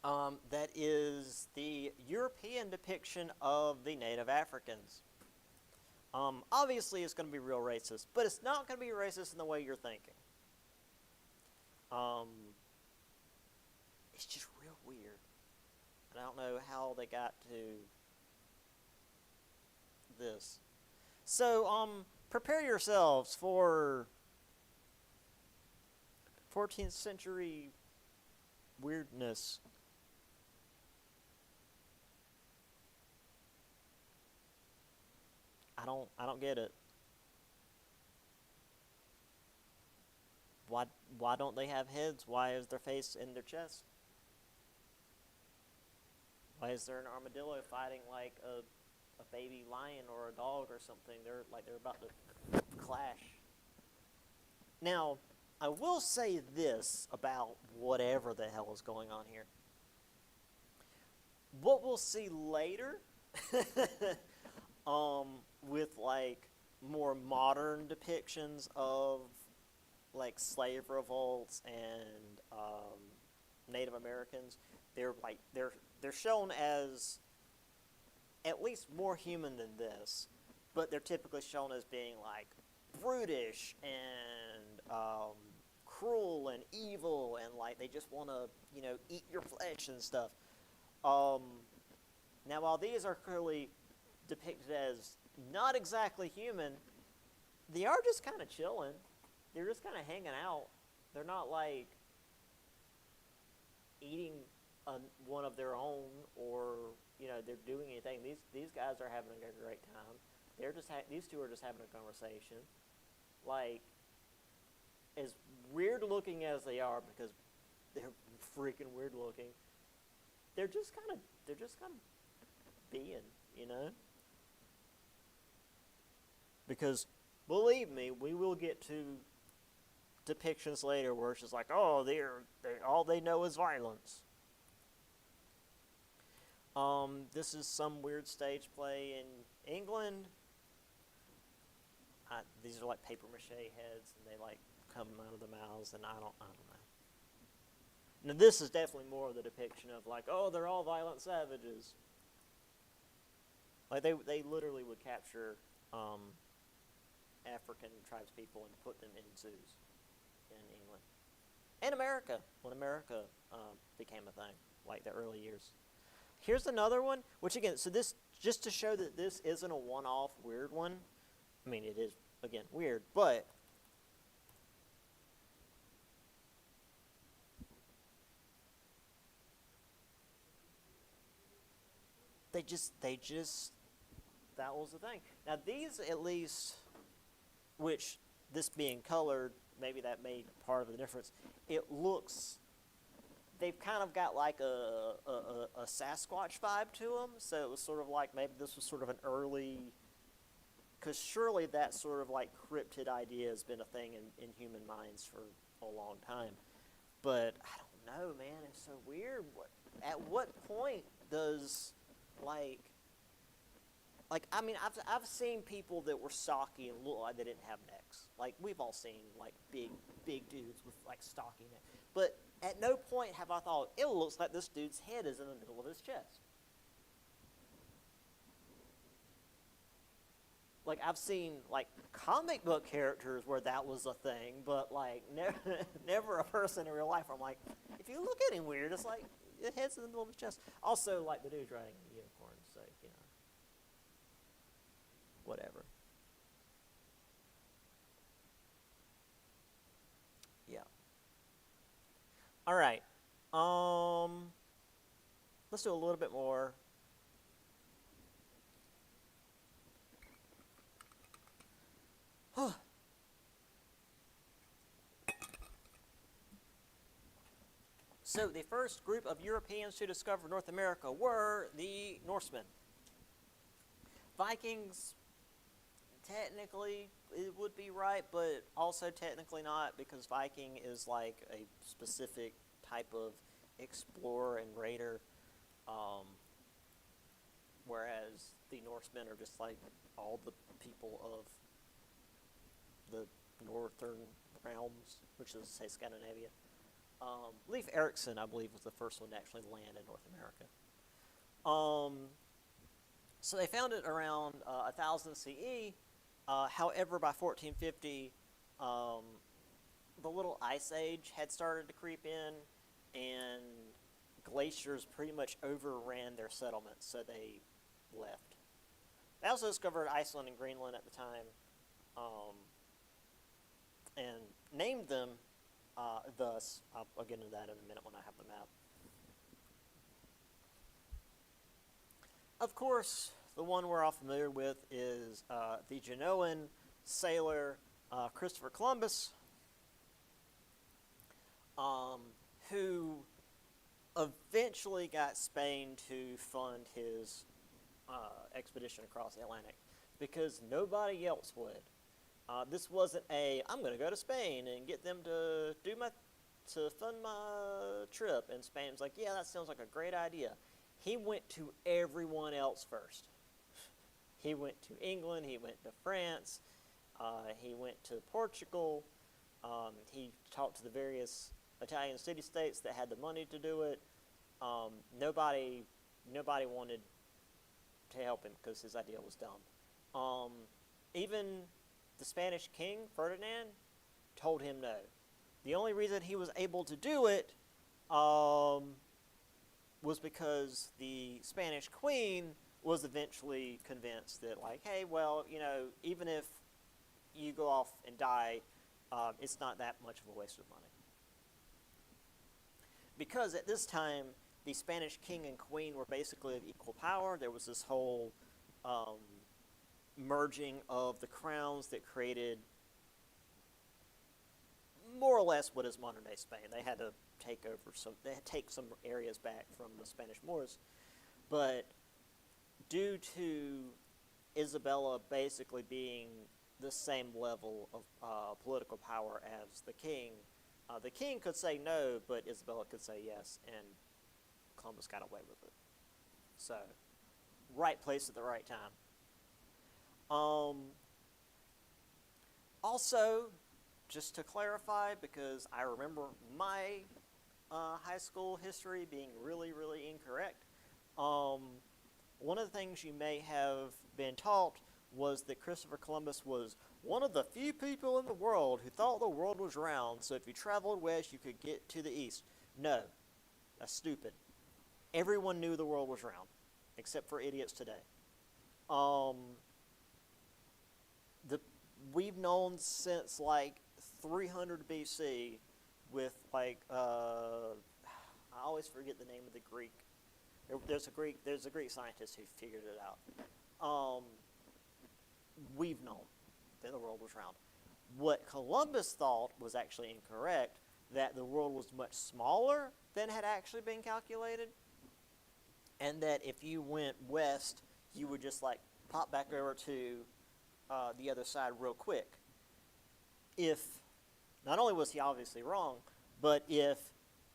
That is the European depiction of the Native Africans. Obviously, it's going to be real racist, but it's not going to be racist in the way you're thinking. It's just real weird. And I don't know how they got to this. So, prepare yourselves for 14th century weirdness. I don't get it. Why why don't they have heads? Why is their face in their chest? Why is there an armadillo fighting like a baby lion or a dog or something? They're about to clash. Now, I will say this about whatever the hell is going on here. What we'll see later, with like more modern depictions of like slave revolts and Native Americans, they're shown as at least more human than this, but they're typically shown as being like brutish and cruel and evil, and like they just want to eat your flesh and stuff. Now, while these are clearly depicted as not exactly human, they are just kind of chilling. They're just kind of hanging out. They're not like eating one of their own, or they're doing anything. These guys are having a great time. These two are just having a conversation. Like, as weird looking as they are, because they're freaking weird looking, they're just kind of being, because believe me, we will get to depictions later where it's just like, oh, they all they know is violence. This is some weird stage play in England. These are like paper mache heads, and they like come out of the mouths, and I don't know. Now this is definitely more of the depiction of like, oh, they're all violent savages. Like they literally would capture African tribespeople and put them in zoos in England and America when America became a thing, like the early years. Here's another one, which again, so this just to show that this isn't a one-off weird one. I mean, it is again weird, but they just that was the thing. Now these, at least, which this being colored, maybe that made part of the difference. It looks, they've kind of got like a Sasquatch vibe to them. So it was sort of like maybe this was sort of an early, because surely that sort of like cryptid idea has been a thing in human minds for a long time. But I don't know, man. It's so weird. At what point does like I mean, I've seen people that were stocky and looked like they didn't have necks. Like we've all seen like big dudes with like stocky necks. But at no point have I thought it looks like this dude's head is in the middle of his chest. Like I've seen like comic book characters where that was a thing, but like never a person in real life where I'm like, if you look at him weird, it's like the head's in the middle of his chest. Also, like the dude's riding a unicorn, so whatever. Yeah. All right. Let's do a little bit more. So the first group of Europeans to discover North America were the Norsemen. Vikings, technically, it would be right, but also technically not, because Viking is like a specific type of explorer and raider, whereas the Norsemen are just like all the people of the northern realms, which is, say, Scandinavia. Leif Erikson, I believe, was the first one to actually land in North America. So they found it around 1000 CE. However, by 1450, the little ice age had started to creep in, and glaciers pretty much overran their settlements, so they left. They also discovered Iceland and Greenland at the time, and named them thus. I'll get into that in a minute when I have the map. Of course, the one we're all familiar with is the Genoan sailor Christopher Columbus. um, who eventually got Spain to fund his expedition across the Atlantic because nobody else would. This wasn't I'm going to go to Spain and get them to fund my trip. And Spain's like, yeah, that sounds like a great idea. He went to everyone else first. He went to England, he went to France, he went to Portugal, he talked to the various Italian city-states that had the money to do it. Nobody wanted to help him because his idea was dumb. Even the Spanish king, Ferdinand, told him no. The only reason he was able to do it was because the Spanish queen was eventually convinced that, like, hey, well, even if you go off and die, it's not that much of a waste of money. Because at this time, the Spanish king and queen were basically of equal power. There was this whole merging of the crowns that created more or less what is modern-day Spain. They had to take some areas back from the Spanish Moors. But due to Isabella basically being the same level of political power as the king could say no, but Isabella could say yes, and Columbus got away with it. So, right place at the right time. Also, just to clarify, because I remember my high school history being really, really incorrect, one of the things you may have been taught was that Christopher Columbus was one of the few people in the world who thought the world was round, so if you traveled west, you could get to the east. No, that's stupid. Everyone knew the world was round, except for idiots today. We've known since like 300 BC with I always forget the name of the Greek. There's a Greek scientist who figured it out. We've known that the world was round. What Columbus thought was actually incorrect, that the world was much smaller than had actually been calculated, and that if you went west, you would just like pop back over to the other side real quick. If, not only was he obviously wrong, but if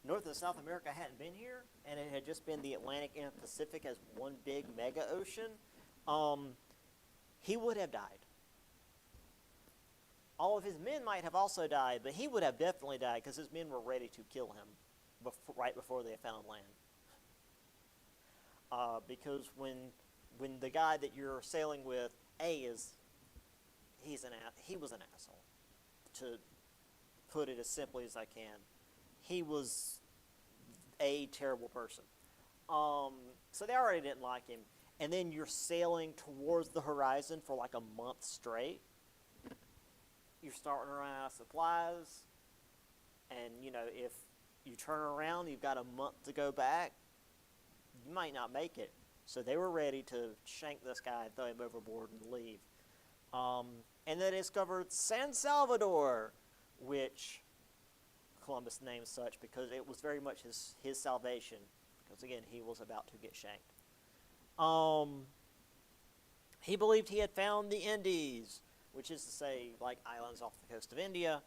North and South America hadn't been here, and it had just been the Atlantic and Pacific as one big mega ocean, he would have died. All of his men might have also died, but he would have definitely died because his men were ready to kill him right before they found land. Because when the guy that you're sailing with, he was an asshole. To put it as simply as I can, he was a terrible person. So they already didn't like him. And then you're sailing towards the horizon for like a month straight. You're starting to run out of supplies. And, if you turn around, you've got a month to go back, you might not make it. So they were ready to shank this guy and throw him overboard and leave. And they discovered San Salvador, which Columbus named such because it was very much his salvation. Because, again, he was about to get shanked. He believed he had found the Indies, which is to say, like, islands off the coast of India.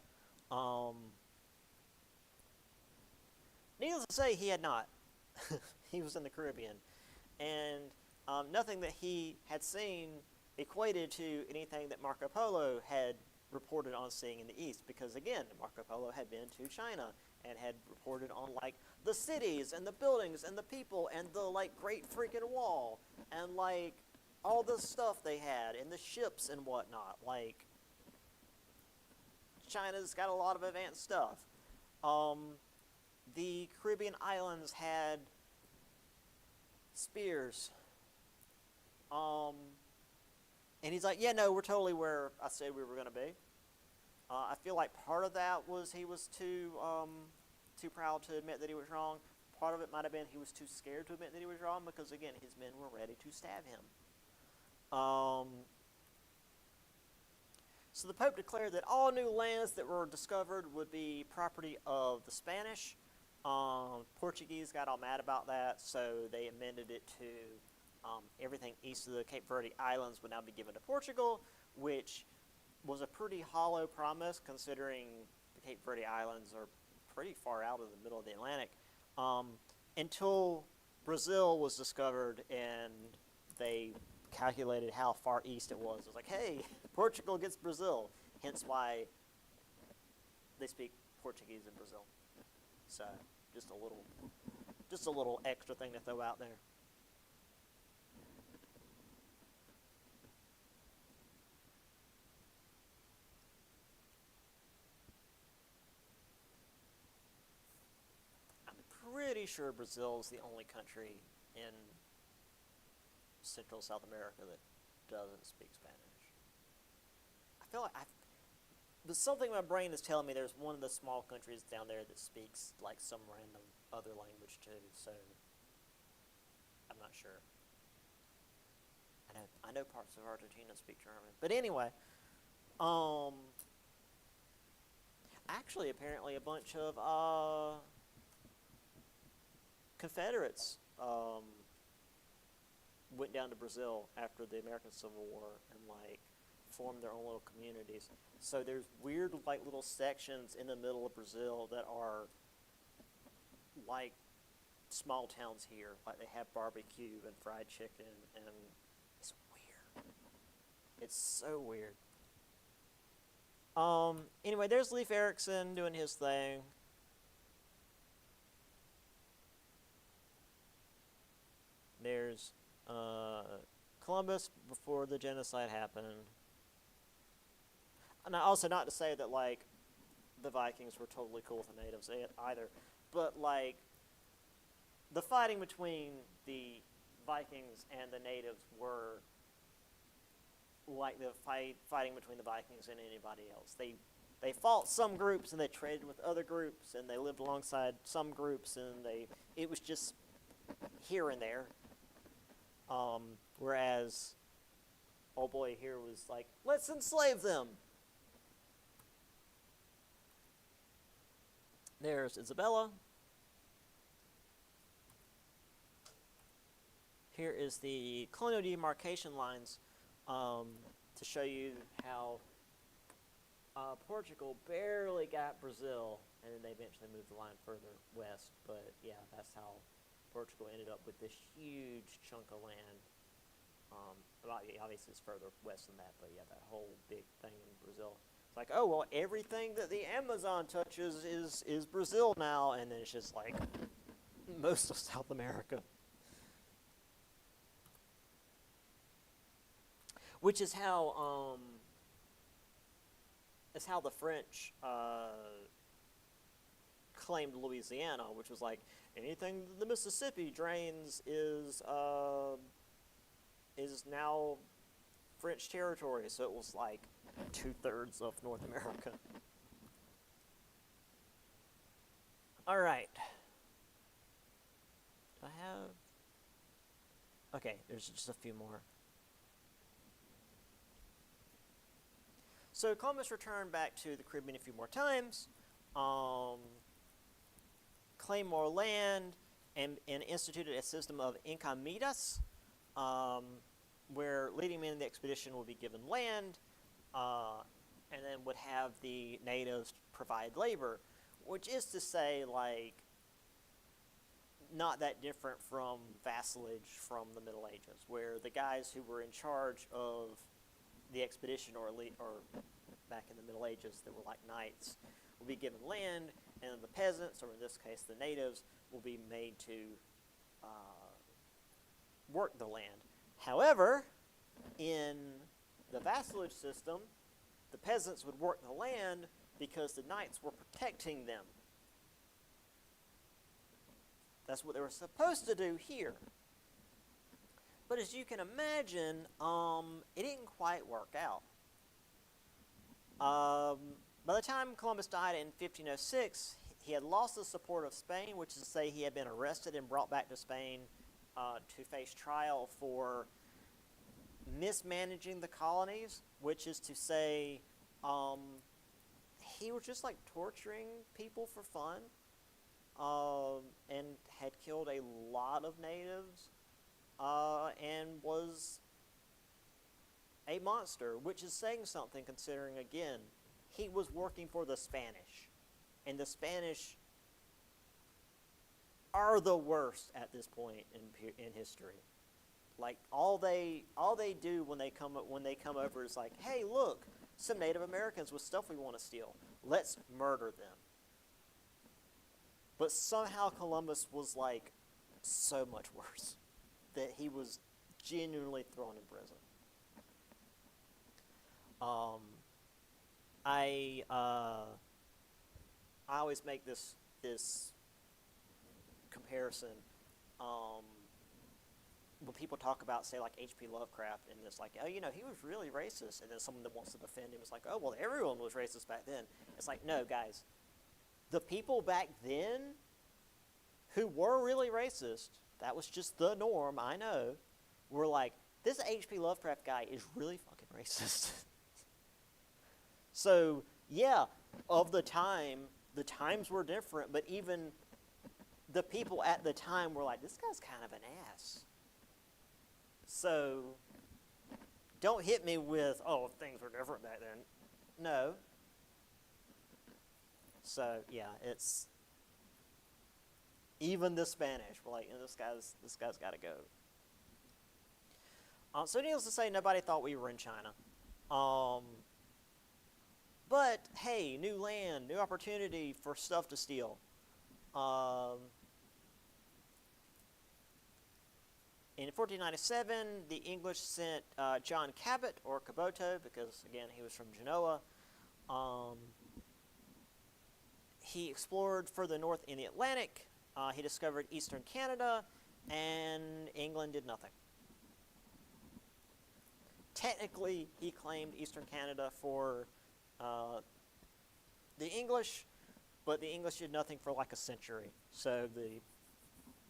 Needless to say, he had not. He was in the Caribbean. And nothing that he had seen equated to anything that Marco Polo had reported on seeing in the East. Because, again, Marco Polo had been to China and had reported on, like, the cities and the buildings and the people and the, like, Great Freaking Wall and, like, all the stuff they had and the ships and whatnot. Like, China's got a lot of advanced stuff. The Caribbean islands had spears. And he's like, yeah, no, we're totally where I said we were going to be. I feel like part of that was he was too proud to admit that he was wrong. Part of it might have been he was too scared to admit that he was wrong because, again, his men were ready to stab him. So the Pope declared that all new lands that were discovered would be property of the Spanish. Portuguese got all mad about that, so they amended it to everything east of the Cape Verde Islands would now be given to Portugal, which was a pretty hollow promise considering the Cape Verde Islands are pretty far out of the middle of the Atlantic, until Brazil was discovered and they calculated how far east it was. It was like, hey, Portugal gets Brazil, hence why they speak Portuguese in Brazil. So just a little extra thing to throw out there. I'm pretty sure Brazil is the only country in Central South America that doesn't speak Spanish. I feel like but something in my brain is telling me there's one of the small countries down there that speaks like some random other language too. So I'm not sure. I know parts of Argentina speak German, but anyway, actually, apparently, a bunch of Confederates went down to Brazil after the American Civil War and like formed their own little communities. So there's weird like little sections in the middle of Brazil that are like small towns here. Like they have barbecue and fried chicken, and it's weird. It's so weird. Anyway, there's Leif Erikson doing his thing. There's Columbus before the genocide happened. And also, not to say that like the Vikings were totally cool with the natives either, but like the fighting between the Vikings and the natives were like the fighting between the Vikings and anybody else. They fought some groups and they traded with other groups and they lived alongside some groups, and it was just here and there. Whereas old boy here was like, let's enslave them. There's Isabella. Here is the colonial demarcation lines to show you how Portugal barely got Brazil, and then they eventually moved the line further west. But yeah, that's how Portugal ended up with this huge chunk of land. Obviously, it's further west than that, but yeah, that whole big thing in Brazil. It's like, oh, well, everything that the Amazon touches is Brazil now, and then it's just like most of South America. Which is how the French claimed Louisiana, which was like anything the Mississippi drains is now French territory. So it was like 2/3 of North America. All right. Do I have? Okay, there's just a few more. So Columbus returned back to the Caribbean a few more times, claimed more land, and instituted a system of encomiendas, where leading men in the expedition would be given land, and then would have the natives provide labor, which is to say, like, not that different from vassalage from the Middle Ages, where the guys who were in charge of the expedition, or back in the Middle Ages, that were like knights, will be given land, and the peasants, or in this case the natives, will be made to work the land. However, in the vassalage system, the peasants would work the land because the knights were protecting them. That's what they were supposed to do here. But as you can imagine, it didn't quite work out. By the time Columbus died in 1506, he had lost the support of Spain, which is to say he had been arrested and brought back to Spain to face trial for mismanaging the colonies, which is to say Um, he was just like torturing people for fun, and had killed a lot of natives, and was a monster, which is saying something considering, again, he was working for the Spanish, and the Spanish are the worst at this point in history. Like all they do when they come over is like, hey, look, some Native Americans with stuff we want to steal. Let's murder them. But somehow Columbus was like so much worse that he was genuinely thrown in prison. Um, I always make this comparison. Um, when people talk about, say, like H.P. Lovecraft, and it's like, oh, he was really racist, and then someone that wants to defend him is like, oh, well, everyone was racist back then. It's like, no, guys, the people back then who were really racist, that was just the norm, I know, were like, this H.P. Lovecraft guy is really fucking racist. So, yeah, of the times were different, but even the people at the time were like, this guy's kind of an ass. So, don't hit me with, oh, things were different back then. No. So, yeah, it's even the Spanish were like, this guy's got to go. So needless to say, nobody thought we were in China. But hey, new land, new opportunity for stuff to steal. In 1497, the English sent John Cabot, or Caboto, because, again, he was from Genoa. He explored further north in the Atlantic. He discovered eastern Canada, and England did nothing. Technically, he claimed eastern Canada for the English, but the English did nothing for like a century. So the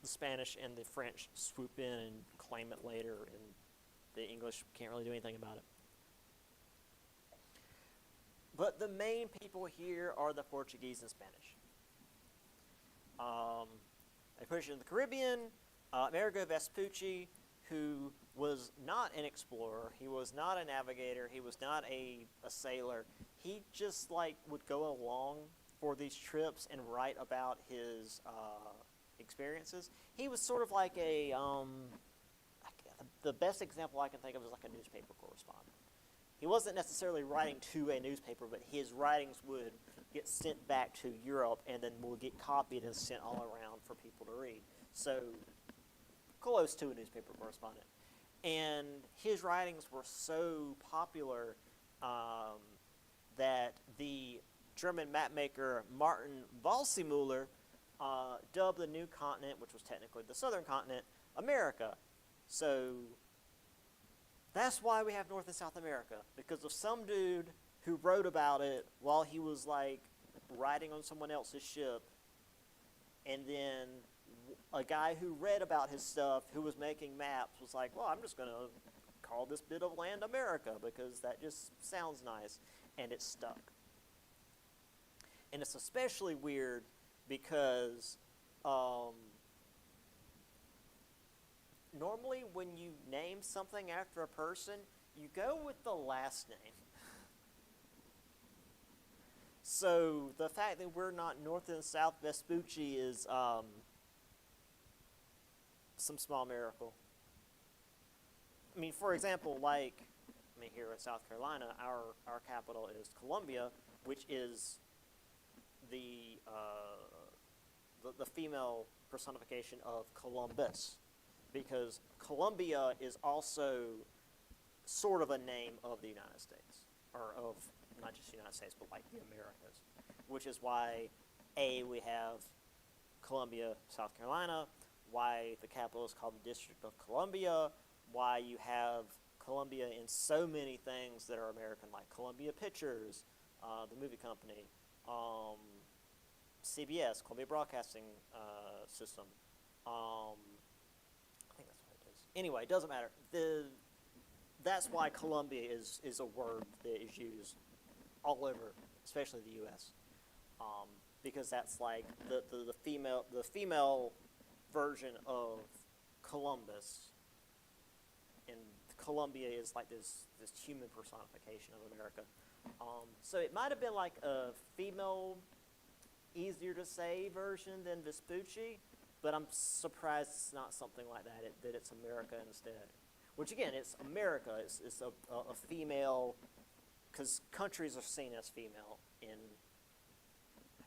Spanish and the French swoop in and claim it later, and the English can't really do anything about it. But the main people here are the Portuguese and Spanish. They pushed into the Caribbean. Amerigo Vespucci, who was not an explorer, he was not a navigator, he was not a sailor. He just would go along for these trips and write about his experiences. He was sort of like the best example I can think of is like a newspaper correspondent. He wasn't necessarily writing to a newspaper, but his writings would get sent back to Europe and then would get copied and sent all around for people to read. So, close to a newspaper correspondent. And his writings were so popular that the German mapmaker Martin Waldseemüller dubbed the new continent, which was technically the southern continent, America. So that's why we have North and South America, because of some dude who wrote about it while he was riding on someone else's ship, and then a guy who read about his stuff, who was making maps, was like, well, I'm just going to call this bit of land America because that just sounds nice, and it stuck. And it's especially weird because normally when you name something after a person, you go with the last name. So the fact that we're not North and South Vespucci is some small miracle. I mean, for example, here in South Carolina, our capital is Columbia, which is the female personification of Columbus, because Columbia is also sort of a name of the United States, or of not just the United States, but the Americas, which is why we have Columbia, South Carolina, why the capital is called the District of Columbia, why you have Columbia in so many things that are American, like Columbia Pictures, the movie company, CBS, Columbia Broadcasting System. I think that's what it is. Anyway, it doesn't matter. That's why Columbia is a word that is used. all over, especially the U.S. Um, because that's like the female version of Columbus, and Columbia is like this human personification of America. So it might have been like a female, easier to say version than Vespucci, but I'm surprised it's not something like that. That it's America instead. Which again, it's America. It's a female, because countries are seen as female in.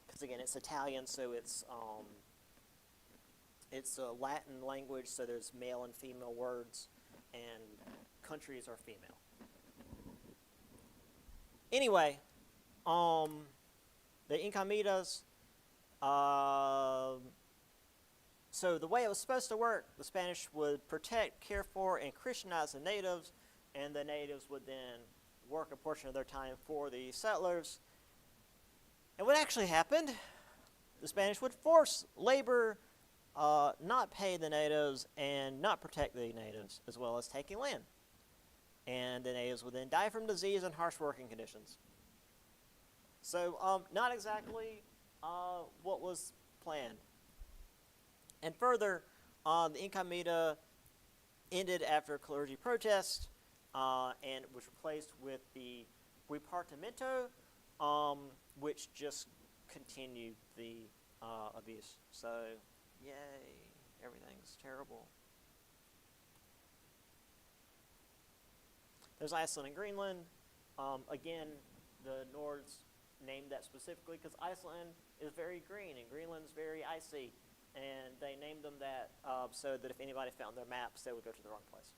Because again, it's Italian, so it's a Latin language, so there's male and female words, and countries are female. Anyway, the Incamitas. So the way it was supposed to work, the Spanish would protect, care for, and Christianize the natives, and the natives would then work a portion of their time for the settlers. And what actually happened, the Spanish would force labor, not pay the natives, and not protect the natives, as well as taking land. And the natives would then die from disease and harsh working conditions. So not exactly what was planned. And further, the Incamita ended after a clergy protest, and was replaced with the Repartimento, which just continued the abuse. So, yay, everything's terrible. There's Iceland and Greenland. Again, the Nords named that specifically because Iceland is very green and Greenland's very icy. And they named them that so that if anybody found their maps, they would go to the wrong place.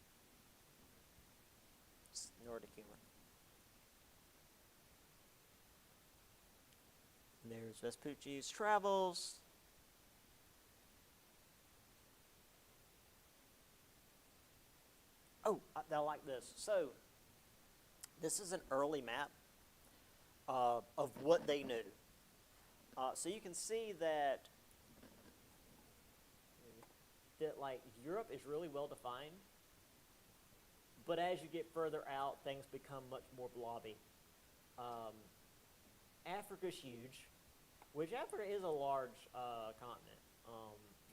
It's Nordic humor. And there's Vespucci's travels. Oh, I like this. So, this is an early map of what they knew. So you can see that like Europe is really well defined, but as you get further out, things become much more blobby. Africa's huge, which Africa is a large continent.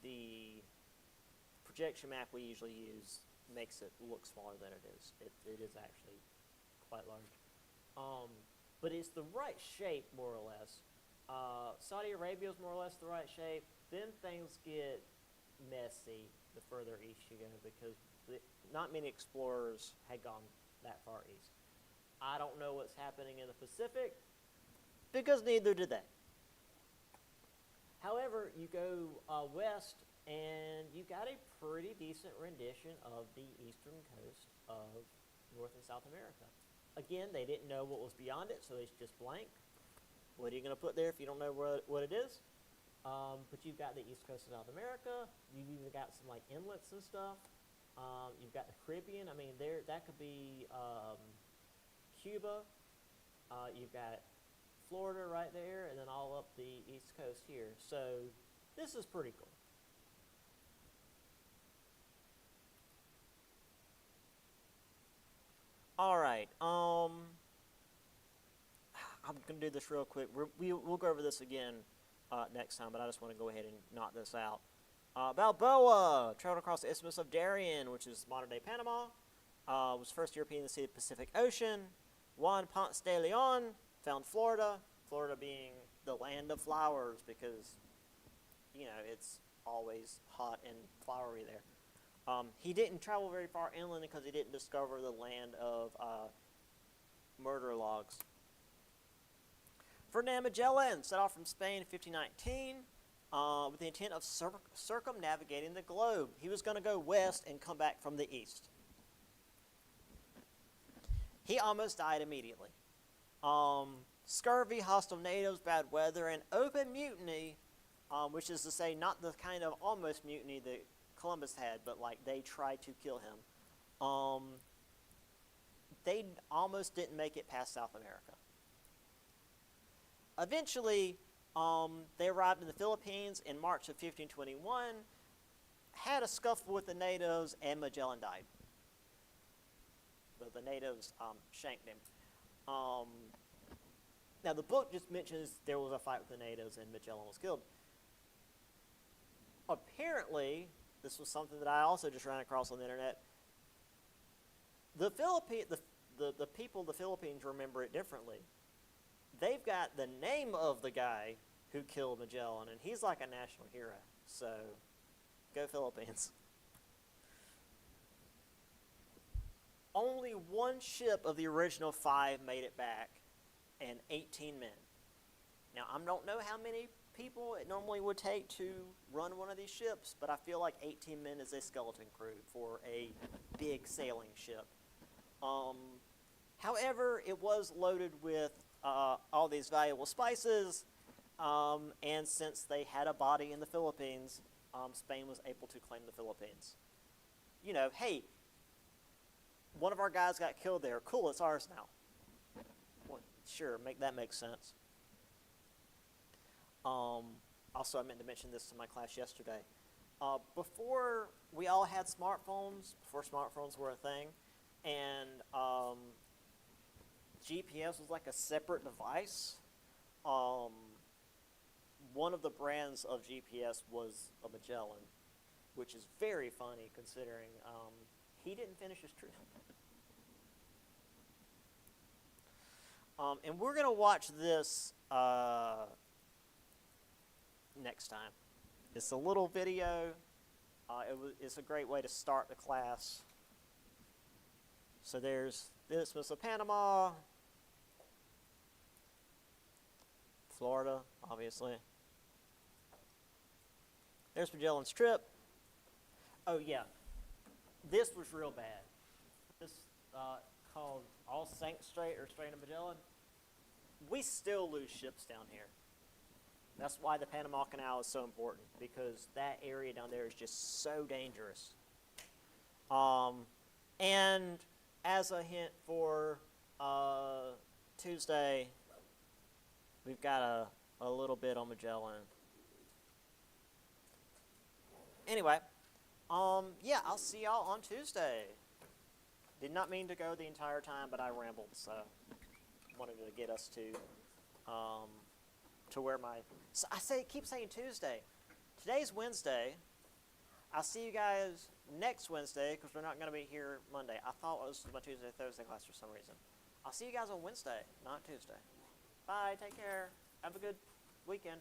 The projection map we usually use makes it look smaller than it is. It is actually quite large. But it's the right shape, more or less. Saudi Arabia is more or less the right shape. Then things get messy the further east you go because not many explorers had gone that far east. I don't know what's happening in the Pacific because neither did they. However, you go west and you got a pretty decent rendition of the eastern coast of North and South America. Again, they didn't know what was beyond it, so it's just blank. What are you going to put there if you don't know what it is? But you've got the east coast of South America. You've even got some like inlets and stuff. You've got the Caribbean. I mean, that could be Cuba. You've got Florida right there, and then all up the east coast here. So this is pretty cool. All right. I'm going to do this real quick. We'll go over this again next time, but I just want to go ahead and knock this out. Balboa traveled across the Isthmus of Darien, which is modern-day Panama. Was the first European to see the Pacific Ocean. Juan Ponce de Leon found Florida. Florida being the land of flowers because, you know, it's always hot and flowery there. He didn't travel very far inland because he didn't discover the land of murder logs. Ferdinand Magellan set off from Spain in 1519 with the intent of circumnavigating the globe. He was going to go west and come back from the east. He almost died immediately. Scurvy, hostile natives, bad weather, and open mutiny, which is to say not the kind of almost mutiny that Columbus had, but like they tried to kill him. They almost didn't make it past South America. Eventually, they arrived in the Philippines in March of 1521, had a scuffle with the natives, and Magellan died. The natives shanked him. Now, the book just mentions there was a fight with the natives and Magellan was killed. Apparently, this was something that I also just ran across on the internet. The people of the Philippines remember it differently. They've got the name of the guy who killed Magellan, and he's like a national hero. So, go Philippines. Only one ship of the original 5 made it back, and 18 men. Now, I don't know how many people it normally would take to run one of these ships, but I feel like 18 men is a skeleton crew for a big sailing ship. However, it was loaded with all these valuable spices, and since they had a body in the Philippines, Spain was able to claim the Philippines. You know, hey, one of our guys got killed there. Cool, it's ours now. Well, sure, make that make sense. Also, I meant to mention this to my class yesterday. Before we all had smartphones, before smartphones were a thing, and GPS was like a separate device, one of the brands of GPS was a Magellan, which is very funny considering he didn't finish his trip. And we're going to watch this next time. It's a little video. It's a great way to start the class. So there's the Isthmus of Panama, Florida, obviously. There's Magellan's trip. Oh, yeah. This was real bad. This called All Saints Strait or Strait of Magellan. We still lose ships down here. That's why the Panama Canal is so important, because that area down there is just so dangerous. And as a hint for Tuesday, we've got a little bit on Magellan. Anyway, yeah, I'll see y'all on Tuesday. Did not mean to go the entire time, but I rambled, so wanted to get us to where my... So keep saying Tuesday. Today's Wednesday. I'll see you guys next Wednesday, because we're not going to be here Monday. I thought it was my Tuesday, Thursday class for some reason. I'll see you guys on Wednesday, not Tuesday. Bye, take care. Have a good weekend.